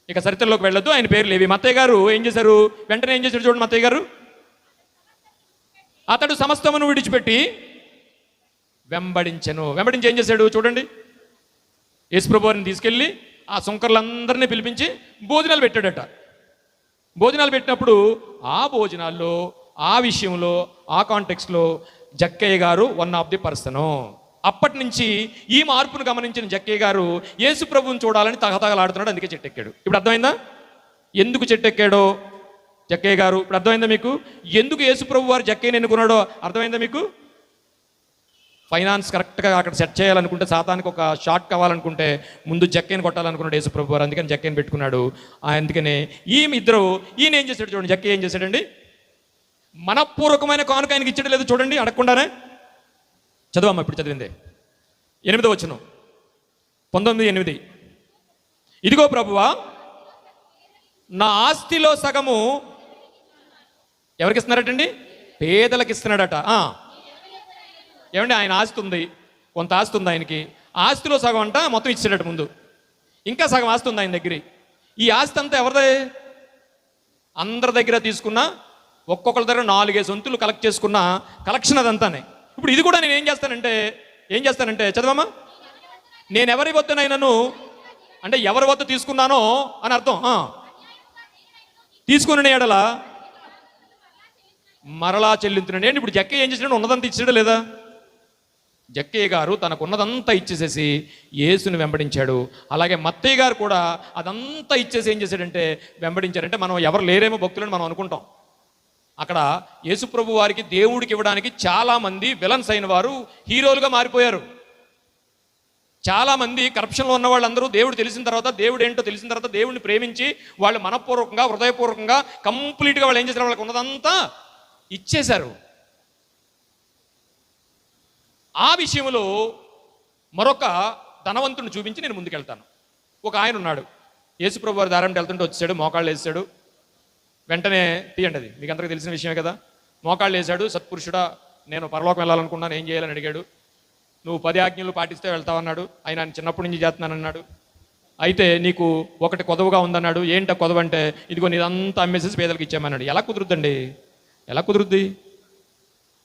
ఇక చరిత్రలోకి వెళ్ళొద్దు, ఆయన పేరు లేవి. మత్తయ్య గారు ఏం చేశారు? వెంటనే ఏం చేశారు చూడండి. మత్తయ్య గారు అతడు సమస్తమును విడిచిపెట్టి వెంబడించెను. వెంబడించి ఏం చేశాడు చూడండి. యేసుప్రభు వారిని తీసుకెళ్ళి ఆ సుంకర్లందరినీ పిలిపించి భోజనాలు పెట్టాడట. భోజనాలు పెట్టినప్పుడు ఆ భోజనాల్లో ఆ విషయంలో ఆ కాంటెక్స్లో జక్కయ్య గారు వన్ ఆఫ్ ది పర్సను. అప్పటి నుంచి ఈ మార్పును గమనించిన జక్కయ్య గారు యేసు ప్రభువుని చూడాలని తగతగలాడుతున్నాడు. అందుకే చెట్టెక్కాడు. ఇప్పుడు అర్థమైందా ఎందుకు చెట్టెక్కాడో జక్కయ్య గారు? ఇప్పుడు అర్థమైందా మీకు ఎందుకు యేసు ప్రభు వారు జక్కయ్యని ఎన్నుకున్నాడో అర్థమైందా మీకు? ఫైనాన్స్ కరెక్ట్గా అక్కడ సెట్ చేయాలనుకుంటే, సాతానికి ఒక షాట్ కావాలనుకుంటే ముందు జక్కయ్యని కొట్టాలనుకున్నాడు యేసు ప్రభు వారు. అందుకని జక్కయ్యని పెట్టుకున్నాడు. అందుకనే ఈయన ఏం చేశాడు చూడండి. జక్కయ్య ఏం చేశాడండి? మనపూర్వకమైన కానుక ఆయనకి ఇచ్చడం లేదు చూడండి, అడగకుండానే. చదవమ్మా, ఇప్పుడు చదివిందే 8వ వచనం, 19:8. ఇదిగో ప్రభువా, నా ఆస్తిలో సగము ఎవరికి ఇస్తున్నారటండి? పేదలకు ఇస్తున్నాడట. ఏమండి, ఆయన ఆస్తి ఉంది, కొంత ఆస్తి ఉంది ఆయనకి. ఆస్తిలో సగం అంట మొత్తం ఇచ్చాడట ముందు. ఇంకా సగం ఆస్తి ఉంది ఆయన దగ్గర. ఈ ఆస్తి అంతా ఎవరిదే? అందరి దగ్గర తీసుకున్న, ఒక్కొక్కరి దగ్గర 4-5 వంతులు కలెక్ట్ చేసుకున్న కలెక్షన్ అదంతానే. ఇప్పుడు ఇది కూడా నేను ఏం చేస్తానంటే చదవమ్మా, నేను ఎవరి వద్దనైనాను, అంటే ఎవరి వద్ద తీసుకున్నానో అని అర్థం. తీసుకున్న ఎడల మరలా చెల్లించునండి. అంటే ఇప్పుడు జక్కయ్య ఏం చేసినాడు? ఉన్నదంతా ఇచ్చాడా లేదా? జక్కయ్య గారు తనకున్నదంతా ఇచ్చేసేసి యేసుని వెంబడించాడు. అలాగే మత్తయ్య గారు కూడా అదంతా ఇచ్చేసి ఏం చేశాడంటే వెంబడించారంటే, మనం ఎవరు లేరేమో భక్తులని మనం అనుకుంటాం. అక్కడ యేసుప్రభు వారికి దేవుడికి ఇవ్వడానికి చాలామంది విలన్స్ అయిన వారు హీరోలుగా మారిపోయారు. చాలామంది కరప్షన్లో ఉన్న వాళ్ళందరూ దేవుడు తెలిసిన తర్వాత, దేవుడు ఏంటో తెలిసిన తర్వాత దేవుడిని ప్రేమించి వాళ్ళు మనపూర్వకంగా, హృదయపూర్వకంగా, కంప్లీట్గా వాళ్ళు ఏం చేశారు? వాళ్ళకి ఉన్నదంతా ఇచ్చేశారు. ఆ విషయంలో మరొక ధనవంతుని చూపించి నేను ముందుకెళ్తాను. ఒక ఆయన ఉన్నాడు, యేసుప్రభు వారి దారంటే వెళ్తుంటే వచ్చాడు, మోకాళ్ళు వేసాడు. వెంటనే తీయండి, అది మీకు అందరికీ తెలిసిన విషయమే కదా. మోకాళ్ళు వేసాడు. సత్పురుషుడా, నేను పరలోకం వెళ్ళాలనుకున్నాను, ఏం చేయాలని అడిగాడు. నువ్వు 10 ఆజ్ఞలు పాటిస్తే వెళ్తావన్నాడు. ఆయన చిన్నప్పటి నుంచి చేస్తున్నానన్నాడు. అయితే నీకు ఒకటి కొదవగా ఉందన్నాడు. ఏంట కొదవ అంటే, ఇదిగో నీదంతా అమ్మేసేసి పేదలకు ఇచ్చామన్నాడు. ఎలా కుదురుద్దండి? ఎలా కుదురుద్ది?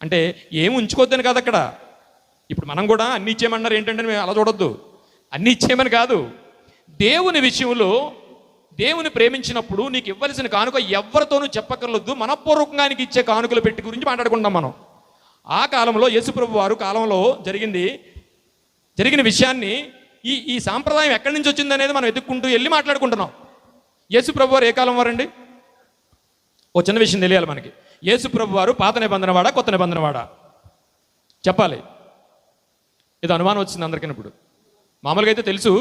అంటే ఏమి ఉంచుకోవద్దని కాదు అక్కడ. ఇప్పుడు మనం కూడా అన్ని ఇచ్చేయమన్నారు ఏంటంటే మేము అలా చూడొద్దు. అన్ని ఇచ్చేయమని కాదు. దేవుని విషయంలో దేవుని ప్రేమించినప్పుడు నీకు ఇవ్వవలసిన కానుక ఎవరితోనూ చెప్పక్కర్లొద్దు. మనపూర్వకంగా ఆయనకి ఇచ్చే కానుకలు పెట్టి గురించి మాట్లాడుకుంటాం మనం. ఆ కాలంలో యేసుప్రభు వారు కాలంలో జరిగిన విషయాన్ని ఈ సాంప్రదాయం ఎక్కడి నుంచి వచ్చింది అనేది మనం వెతుక్కుంటూ వెళ్ళి మాట్లాడుకుంటున్నాం. యేసుప్రభు వారు ఏ కాలం వారండి? ఓ చిన్న విషయం తెలియాలి మనకి. యేసుప్రభు వారు పాత నిబంధన వాడా, కొత్త నిబంధన వాడా? చెప్పాలి. ఏదో అనుమానం వచ్చింది అందరికీ. ఇప్పుడు మామూలుగా అయితే తెలుసు,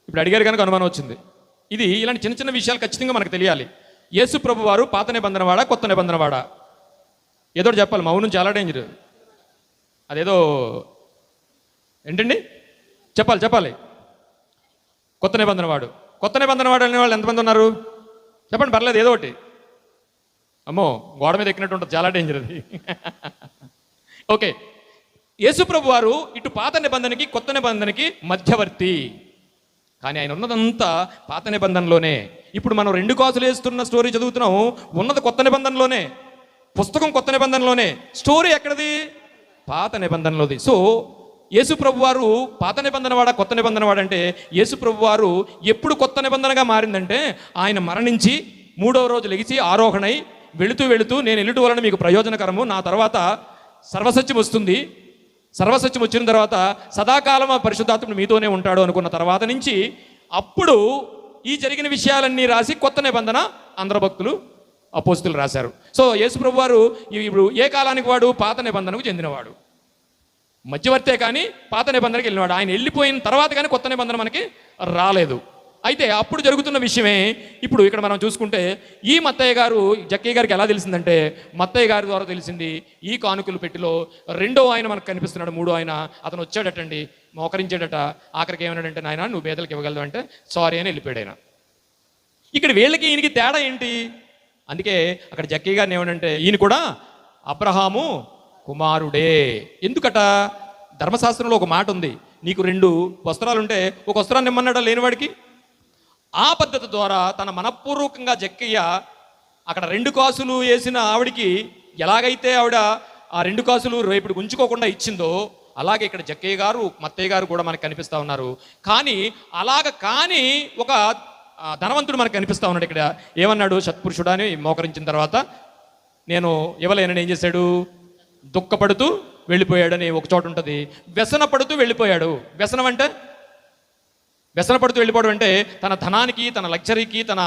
ఇప్పుడు అడిగారు కనుక అనుమానం వచ్చింది. ఇది ఇలాంటి చిన్న చిన్న విషయాలు ఖచ్చితంగా మనకు తెలియాలి. యేసుప్రభు వారు పాత నిబంధన వాడా, కొత్త నిబంధన వాడా? ఏదో చెప్పాలి. మౌనం చాలా డేంజర్. అదేదో ఏంటండి? చెప్పాలి. కొత్త నిబంధన వాడు. కొత్త నిబంధన వాడు అనే వాళ్ళు ఎంతమంది ఉన్నారు? చెప్పండి, పర్లేదు, ఏదో ఒకటి. అమ్మో, గోడ మీద ఎక్కినట్టు ఉంటుంది, చాలా డేంజర్ అది. ఓకే, యేసుప్రభు వారు ఇటు పాత నిబంధనకి కొత్త నిబంధనకి మధ్యవర్తి. కానీ ఆయన ఉన్నదంతా పాత నిబంధనలోనే. ఇప్పుడు మనం 2 కాసులు వేస్తున్న స్టోరీ చదువుతున్నాం, ఉన్నది కొత్త నిబంధనలోనే. పుస్తకం కొత్త నిబంధనలోనే, స్టోరీ ఎక్కడిది? పాత నిబంధనలోది. సో యేసుప్రభు వారు పాత నిబంధన వాడా, కొత్త నిబంధన వాడంటే, యేసుప్రభు వారు ఎప్పుడు కొత్త నిబంధనగా మారిందంటే, ఆయన మరణించి 3వ రోజు లెగిసి ఆరోహణై వెళుతూ నేను ఎల్లుటి వలన మీకు ప్రయోజనకరము, నా తర్వాత సర్వసత్యం వస్తుంది, సర్వసత్యం వచ్చిన తర్వాత సదాకాలం ఆ పరిశుద్ధాత్ముడు మీతోనే ఉంటాడు అనుకున్న తర్వాత నుంచి అప్పుడు ఈ జరిగిన విషయాలన్నీ రాసి కొత్త నిబంధన అందరు భక్తులు, అపోస్తులు రాశారు. సో యేసుప్రభు వారు ఇప్పుడు ఏ కాలానికి వాడు? పాత నిబంధనకు చెందినవాడు, మధ్యవర్తే కానీ పాత నిబంధనకి వెళ్ళినవాడు. ఆయన వెళ్ళిపోయిన తర్వాత కానీ కొత్త నిబంధన మనకి రాలేదు. అయితే అప్పుడు జరుగుతున్న విషయమే ఇప్పుడు ఇక్కడ మనం చూసుకుంటే, ఈ మత్తయ్య గారు జక్కయ్య గారికి ఎలా తెలిసిందంటే, మత్తయ్య గారి ద్వారా తెలిసింది. ఈ కానుకలు పెట్టిలో 2వ ఆయన మనకు కనిపిస్తున్నాడు. 3వ ఆయన అతను వచ్చాడటండి, మోకరించాడట. ఆఖరికి ఏమన్నాడంటే, నాయన నువ్వు పేదలకు ఇవ్వగలవు అంటే సారీ అని వెళ్ళిపోయాడు ఆయన. ఇక్కడ వీళ్ళకి ఈయనకి తేడా ఏంటి? అందుకే అక్కడ జక్కయ్య గారిని ఏమనంటే, ఈయన కూడా అబ్రహాము కుమారుడే. ఎందుకట? ధర్మశాస్త్రంలో ఒక మాట ఉంది, నీకు 2 వస్త్రాలుంటే ఒక వస్త్రాన్ని ఇమ్మన్నాడా లేనివాడికి? ఆ పద్ధతి ద్వారా తన మనపూర్వకంగా జక్కయ్య అక్కడ 2 కాసులు వేసిన ఆవిడికి ఎలాగైతే ఆవిడ ఆ 2 కాసులు రేపు ఉంచుకోకుండా ఇచ్చిందో, అలాగే ఇక్కడ జక్కయ్య గారు, మత్తయ్య గారు కూడా మనకు కనిపిస్తూ ఉన్నారు. కానీ కానీ ఒక ధనవంతుడు మనకు కనిపిస్తూ ఉన్నాడు. ఇక్కడ ఏమన్నాడు? సత్పురుషుడు అని మోకరించిన తర్వాత నేను ఇవ్వలేనని ఏం చేశాడు? దుఃఖపడుతూ వెళ్ళిపోయాడని ఒక చోట ఉంటుంది. వ్యసన పడుతూ వెళ్ళిపోయాడు. వ్యసనం అంటే వ్యసన పడుతూ వెళ్ళిపోవడం అంటే తన ధనానికి, తన లగ్జరీకి, తన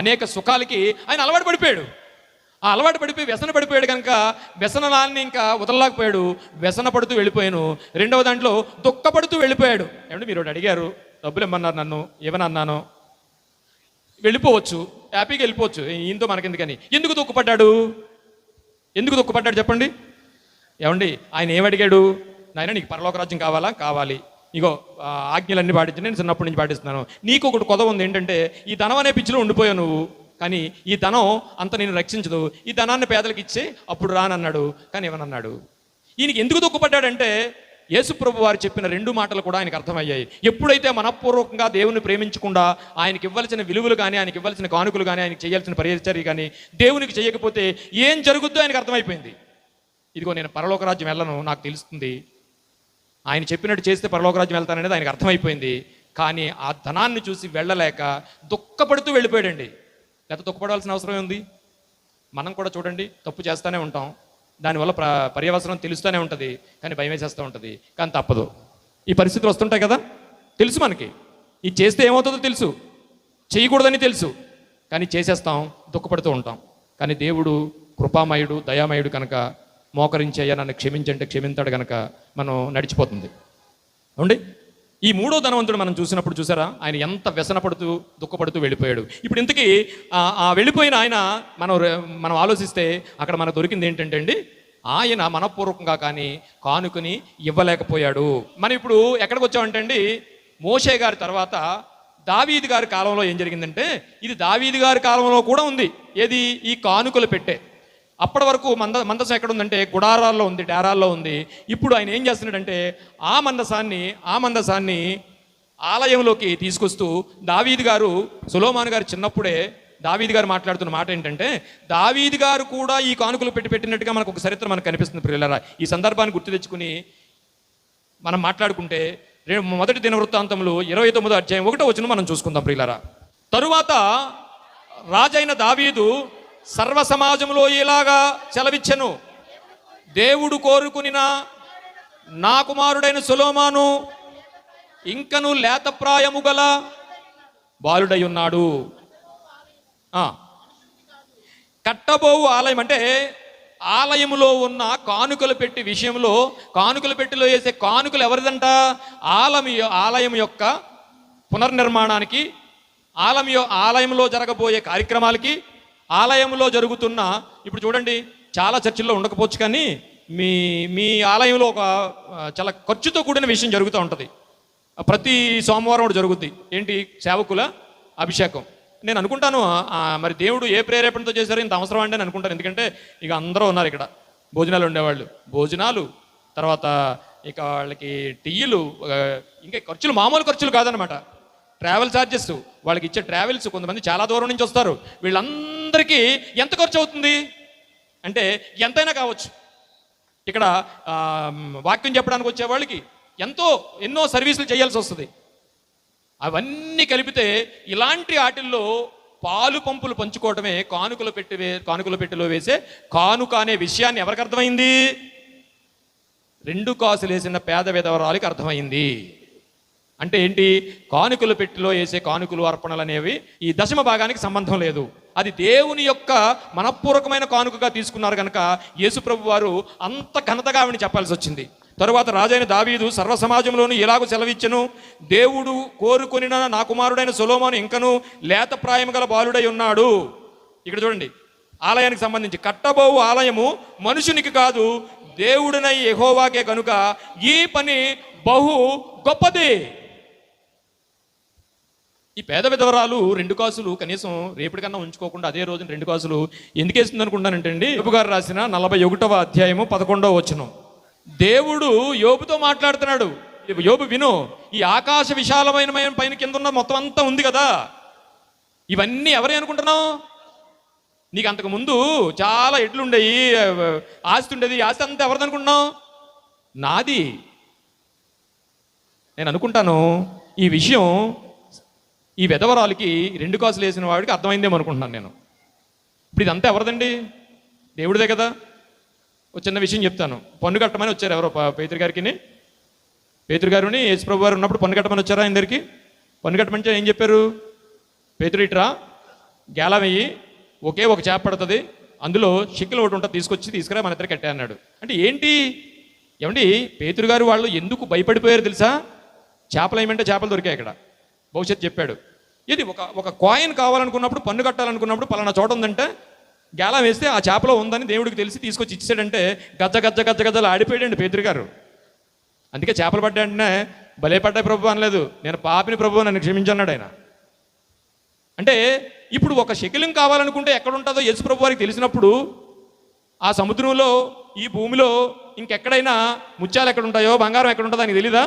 అనేక సుఖాలకి ఆయన అలవాటు పడిపోయాడు. ఆ అలవాటు పడిపోయి వ్యసన పడిపోయాడు కనుక వ్యసనాన్ని ఇంకా వదలలేకపోయాడు. వ్యసన పడుతూ వెళ్ళిపోయాను. రెండవ దాంట్లో దుఃఖపడుతూ వెళ్ళిపోయాడు. ఏమంటే మీరు ఒకటి అడిగారు, డబ్బులు ఇమ్మన్నారు, నన్ను ఏమని అన్నాను? వెళ్ళిపోవచ్చు, హ్యాపీగా వెళ్ళిపోవచ్చు, ఈయనతో మనకెందుకని. ఎందుకు దుఃఖపడ్డాడు? ఎందుకు దుఃఖపడ్డాడు చెప్పండి? ఏమండి ఆయన ఏమడిగాడు? నాయన నీకు పరలోక రాజ్యం కావాలా? కావాలి. ఇగో ఆజ్ఞలన్నీ పాటించి నేను చిన్నప్పటి నుంచి పాటిస్తున్నాను. నీకు ఒకటి కొదవ ఉంది, ఏంటంటే ఈ ధనం అనే పిచ్చిలో ఉండిపోయావు నువ్వు, కానీ ఈ ధనం అంత నేను రక్షించదు, ఈ ధనాన్ని పేదలకు ఇచ్చే అప్పుడు రానన్నాడు. కానీ ఏమనన్నాడు? ఈయనకి ఎందుకు దుఃఖపడ్డాడంటే యేసుప్రభు వారు చెప్పిన రెండు మాటలు కూడా ఆయనకు అర్థమయ్యాయి. ఎప్పుడైతే మనపూర్వకంగా దేవుని ప్రేమించకుండా ఆయనకి ఇవ్వాల్సిన విలువలు కానీ, ఆయనకి ఇవ్వాల్సిన కానుకలు కానీ, ఆయనకి చేయాల్సిన పరిచర్య కానీ దేవునికి చేయకపోతే ఏం జరుగుద్దో ఆయనకు అర్థమైపోయింది. ఇదిగో నేను పరలోక రాజ్యం వెళ్ళను, నాకు తెలుస్తుంది, ఆయన చెప్పినట్టు చేస్తే పరలోక రాజ్యం వెళ్తాననేది ఆయనకు అర్థమైపోయింది. కానీ ఆ ధనాన్ని చూసి వెళ్ళలేక దుఃఖపడుతూ వెళ్ళిపోయాడండి. లేకపోతే దుఃఖపడవలసిన అవసరం ఉంది? మనం కూడా చూడండి తప్పు చేస్తూనే ఉంటాం, దానివల్ల పర్యవసరం తెలుస్తూనే ఉంటుంది, కానీ భయం వేసేస్తూ ఉంటుంది. కానీ తప్పదు, ఈ పరిస్థితులు వస్తుంటాయి కదా, తెలుసు మనకి. ఇది చేస్తే ఏమవుతుందో తెలుసు, చేయకూడదని తెలుసు, కానీ చేసేస్తాం, దుఃఖపడుతూ ఉంటాం. కానీ దేవుడు కృపామయుడు, దయామయుడు కనుక మోకరించి అయ్యా నన్ను క్షమించంటే క్షమించాడు కనుక మనం నడిచిపోతుంది. అవునండి. ఈ మూడో ధనవంతుడు మనం చూసినప్పుడు చూసారా, ఆయన ఎంత వ్యసనపడుతూ దుఃఖపడుతూ వెళ్ళిపోయాడు. ఇప్పుడు ఇంతకీ ఆ వెళ్ళిపోయిన ఆయన మనం ఆలోచిస్తే అక్కడ మనకు దొరికింది ఏంటంటే అండి, ఆయన మనపూర్వకంగా కానీ కానుకని ఇవ్వలేకపోయాడు. మనం ఇప్పుడు ఎక్కడికి వచ్చామంటే అండి, మోషే గారి తర్వాత దావీదు గారి కాలంలో ఏం జరిగిందంటే, ఇది దావీదు గారి కాలంలో కూడా ఉంది. ఏది? ఈ కానుకలు పెట్టే. అప్పటి వరకు మందసం ఎక్కడ ఉందంటే గుడారాల్లో ఉంది, డేరాల్లో ఉంది. ఇప్పుడు ఆయన ఏం చేస్తున్నాడంటే ఆ మందసాన్ని ఆలయంలోకి తీసుకొస్తూ దావీదు గారు, సొలొమోను గారు చిన్నప్పుడే దావీదు గారు మాట్లాడుతున్న మాట ఏంటంటే, దావీదు గారు కూడా ఈ కానుకలు పెట్టినట్టుగా మనకు ఒక చరిత్ర మనకు కనిపిస్తుంది ప్రియులారా. ఈ సందర్భాన్ని గుర్తు తెచ్చుకుని మనం మాట్లాడుకుంటే మొదటి దినవృత్తాంతములు 29వ అధ్యాయం 1వ వచనం మనం చూసుకుందాం ప్రియులారా. తరువాత రాజైన దావీదు సర్వ సమాజంలో ఇలాగా సెలవిచ్చెను, దేవుడు కోరుకునిన నా కుమారుడైన సొలొమోను ఇంకను లేతప్రాయము గల బాలుడై ఉన్నాడు. కట్టబోవు ఆలయం అంటే ఆలయములో ఉన్న కానుకలు పెట్టి విషయంలో, కానుకల పెట్టిలో వేసే కానుకలు ఎవరిదంట? ఆలయం యొక్క పునర్నిర్మాణానికి, ఆలయంలో జరగబోయే కార్యక్రమాలకి, ఆలయంలో జరుగుతున్న, ఇప్పుడు చూడండి చాలా చర్చిల్లో ఉండకపోవచ్చు కానీ మీ ఆలయంలో ఒక చాలా ఖర్చుతో కూడిన విషయం జరుగుతూ ఉంటుంది. ప్రతి సోమవారం కూడా జరుగుద్ది. ఏంటి? సేవకుల అభిషేకం. నేను అనుకుంటాను మరి దేవుడు ఏ ప్రేరేపణతో చేశారో ఇంత అవసరం అంటే అని అనుకుంటాను. ఎందుకంటే ఇక అందరూ ఉన్నారు ఇక్కడ, భోజనాలు ఉండేవాళ్ళు, భోజనాలు, తర్వాత ఇక వాళ్ళకి టీలు, ఇంకా ఖర్చులు మామూలు ఖర్చులు కాదనమాట. ట్రావెల్ ఛార్జెస్, వాళ్ళకి ఇచ్చే ట్రావెల్స్, కొంతమంది చాలా దూరం నుంచి వస్తారు, వీళ్ళందరికీ ఎంత ఖర్చు అవుతుంది అంటే ఎంతైనా కావచ్చు. ఇక్కడ వాక్యం చెప్పడానికి వచ్చే వాళ్ళకి ఎన్నో సర్వీసులు చేయాల్సి వస్తుంది. అవన్నీ కలిపితే ఇలాంటి వాటిల్లో పాలు పంపులు పంచుకోవటమే కానుకల పెట్టెలో వేసే కానుక అనే విషయాన్ని ఎవరికి అర్థమైంది? 2 కాసులు వేసిన పేద విధవరాలికి అర్థమైంది. అంటే ఏంటి? కానుకల పెట్టెలో వేసే కానుకలు, అర్పణలు అనేవి ఈ దశమ భాగానికి సంబంధం లేదు. అది దేవుని యొక్క మనపూర్వకమైన కానుకగా తీసుకున్నారు కనుక యేసుప్రభు వారు అంత ఘనతగా ఆవిడని చెప్పాల్సి వచ్చింది. తరువాత రాజైన దావీదు సర్వ సమాజంలోనూ ఇలాగ సెలవిచ్చెను, దేవుడు కోరుకొనిన నా కుమారుడైన సొలొమోను ఇంకను లేత ప్రాయం గల బాలుడై ఉన్నాడు. ఇక్కడ చూడండి, ఆలయానికి సంబంధించి కట్టబోవు ఆలయము మనుషునికి కాదు, దేవుడినై యెహోవాకే కనుక ఈ పని బహు గొప్పది. ఈ పేద విధవరాలు 2 కాసులు కనీసం రేపటికన్నా ఉంచుకోకుండా అదే రోజున 2 కాసులు ఎందుకు వేస్తుంది అనుకుంటానంటే అండి, యోబు గారు రాసిన 41వ అధ్యాయము 11వ వచనం. దేవుడు యోబుతో మాట్లాడుతున్నాడు. యోబు విను, ఈ ఆకాశ విశాలమైన పైన కింద ఉన్న మొత్తం అంతా ఉంది కదా, ఇవన్నీ ఎవరే అనుకుంటున్నావు? నీకు అంతకు ముందు చాలా ఎడ్లు ఉండేవి, ఆస్తి ఉండేది, ఆస్తి అంతా ఎవరిది అనుకుంటున్నావు? నాది. నేను అనుకుంటాను ఈ విషయం ఈ విధవరాలకి 2 కాసులు వేసిన వాడికి అర్థమైందేమో అనుకుంటున్నాను నేను. ఇప్పుడు ఇదంతా ఎవరిదండి? దేవుడిదే కదా. ఒక చిన్న విషయం చెప్తాను. పన్ను కట్టమని వచ్చారు ఎవరో పేతురు గారికి. పేతురు గారిని యేసుప్రభు గారు ఉన్నప్పుడు పన్ను కట్టమని వచ్చారా ఆయన దగ్గరికి? పన్ను కట్టమంటే ఏం చెప్పారు? పేతురు ఇట్రా, గేలా వెయ్యి, ఒకే ఒక చేప పడుతుంది, అందులో షిక్కులు ఒకటి ఉంటుంది, తీసుకురా మన ఇద్దరు కట్టే అన్నాడు. అంటే ఏంటి ఏమండి, పేతురు గారు వాళ్ళు ఎందుకు భయపడిపోయారు తెలుసా? చేపలు ఏమంటే చేపలు దొరికాయి అక్కడ. భవిష్యత్తు చెప్పాడు. ఇది ఒక కాయిన్ కావాలనుకున్నప్పుడు, పన్ను కట్టాలనుకున్నప్పుడు పలానా చోట ఉందంటే గేలా వేస్తే ఆ చేపలో ఉందని దేవుడికి తెలిసి తీసుకొచ్చి ఇచ్చాడంటే గజ్జలు ఆడిపోయాడండి పేతురు గారు. అందుకే చేపలు పడ్డాడంటే భలే పడ్డాయి ప్రభు అనలేదు, నేను పాపిని ప్రభు నన్ను క్షమించన్నాడు ఆయన. అంటే ఇప్పుడు ఒక శకిలం కావాలనుకుంటే ఎక్కడ ఉంటుందో యేసు ప్రభు వారికి తెలిసినప్పుడు, ఆ సముద్రంలో ఈ భూమిలో ఇంకెక్కడైనా ముత్యాలు ఎక్కడ ఉంటాయో, బంగారం ఎక్కడ ఉంటుందో అని తెలీదా?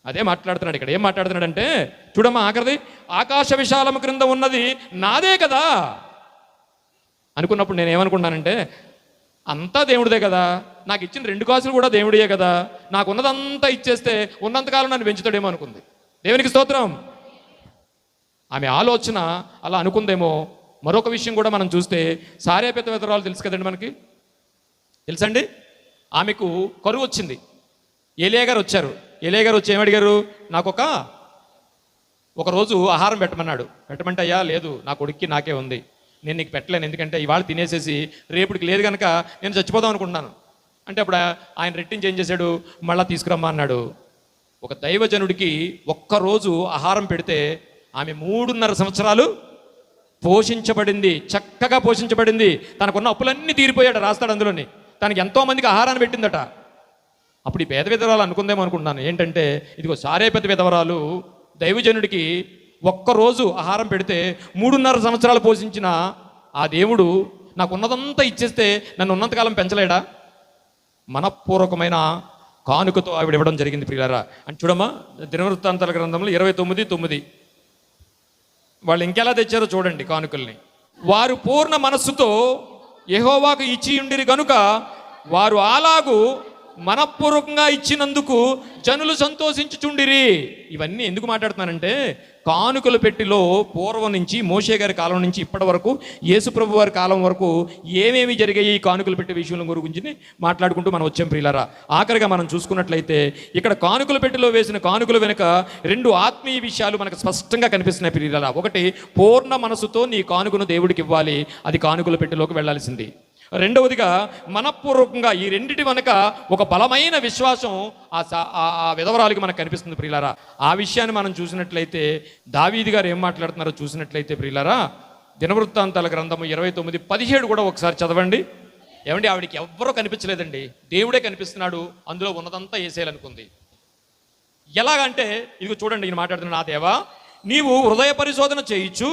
అదే మాట్లాడుతున్నాడు ఇక్కడ. ఏం మాట్లాడుతున్నాడంటే చూడమ్మా, ఆఖరిది, ఆకాశ విశాలము క్రింద ఉన్నది నాదే కదా అనుకున్నప్పుడు నేను ఏమనుకున్నానంటే, అంతా దేవుడిదే కదా, నాకు ఇచ్చిన 2 కాసులు కూడా దేవుడియే కదా, నాకు ఉన్నదంతా ఇచ్చేస్తే ఉన్నంతకాలం నన్ను పెంచుతాడేమో అనుకుంది. దేవునికి స్తోత్రం. ఆమె ఆలోచన అలా అనుకుందేమో. మరొక విషయం కూడా మనం చూస్తే, సారేపేత విధవరాలు తెలుసు కదండి మనకి, తెలుసండి? ఆమెకు కరువు వచ్చింది. ఏలియా గారు వచ్చారు. ఏలియా గారు వచ్చి ఏమడిగారు? నాకు ఒక రోజు ఆహారం పెట్టమన్నాడు. పెట్టమంటే, అయ్యా లేదు, నా కొడుక్కి నాకే ఉంది, నేను నీకు పెట్టలేను, ఎందుకంటే ఇవాళ తినేసేసి రేపుడికి లేదు కనుక నేను చచ్చిపోదాం అనుకుంటున్నాను అంటే, అప్పుడు ఆయన రెట్టించి ఏం చేశాడు? మళ్ళా తీసుకురమ్మా అన్నాడు. ఒక దైవజనుడికి ఒక్కరోజు ఆహారం పెడితే ఆమె 3.5 సంవత్సరాలు పోషించబడింది, చక్కగా పోషించబడింది. తనకున్న అప్పులన్నీ తీరిపోయాడు, రాస్తాడు అందులోని. తనకి ఎంతోమందికి ఆహారాన్ని పెట్టిందట. అప్పుడు ఈ పేద విధవరాలు అనుకుందేమో అనుకుంటున్నాను ఏంటంటే, ఇదిగో సారేపేత విధవరాలు దైవజనుడికి ఒక్కరోజు ఆహారం పెడితే 3.5 సంవత్సరాలు పోషించిన ఆ దేవుడు నాకు ఉన్నదంతా ఇచ్చేస్తే నన్ను ఉన్నంతకాలం పెంచలేడా? మనపూర్వకమైన కానుకతో ఆవిడ ఇవ్వడం జరిగింది ప్రియులారా. అని చూడమ్మా, దినవృత్తాంతాల గ్రంథంలో 29:9 వాళ్ళు ఇంకెలా తెచ్చారో చూడండి కానుకల్ని. వారు పూర్ణ మనస్సుతో యెహోవాకు ఇచ్చి ఉండిరి గనుక వారు అలాగు మనపూర్వకంగా ఇచ్చినందుకు జనులు సంతోషించుచుండిరి. ఇవన్నీ ఎందుకు మాట్లాడుతున్నానంటే, కానుకల పెట్టిలో పూర్వం నుంచి, మోషే గారి కాలం నుంచి ఇప్పటి వరకు, యేసుప్రభు వారి కాలం వరకు ఏమేమి జరిగాయి ఈ కానుకలు పెట్టే విషయంలో గురించి మాట్లాడుకుంటూ మనం వచ్చాం ప్రియులారా. ఆఖరిగా మనం చూసుకున్నట్లయితే ఇక్కడ కానుకల పెట్టిలో వేసిన కానుకల వెనుక 2 ఆత్మీయ విషయాలు మనకు స్పష్టంగా కనిపిస్తున్నాయి ప్రియులారా. ఒకటి, పూర్ణ మనసుతో నీ కానుకను దేవుడికి ఇవ్వాలి, అది కానుకల పెట్టిలోకి వెళ్లాల్సింది. రెండవదిగా మనపూర్వకంగా. ఈ రెండిటి వెనక ఒక బలమైన విశ్వాసం ఆ విధవరాలికి మనకు కనిపిస్తుంది ప్రియులారా. ఆ విషయాన్ని మనం చూసినట్లయితే దావీదు గారు ఏం మాట్లాడుతున్నారో చూసినట్లయితే ప్రియులారా, దినవృత్తాంతాల గ్రంథము 29:17 కూడా ఒకసారి చదవండి. ఏమండి, ఆవిడికి ఎవ్వరూ కనిపించలేదండి, దేవుడే కనిపిస్తున్నాడు, అందులో ఉన్నదంతా వేసేయాలనుకుంది. ఎలాగంటే ఇదిగో చూడండి, ఈయన మాట్లాడుతున్నా, నా దేవా నీవు హృదయ పరిశోధన చేయించు,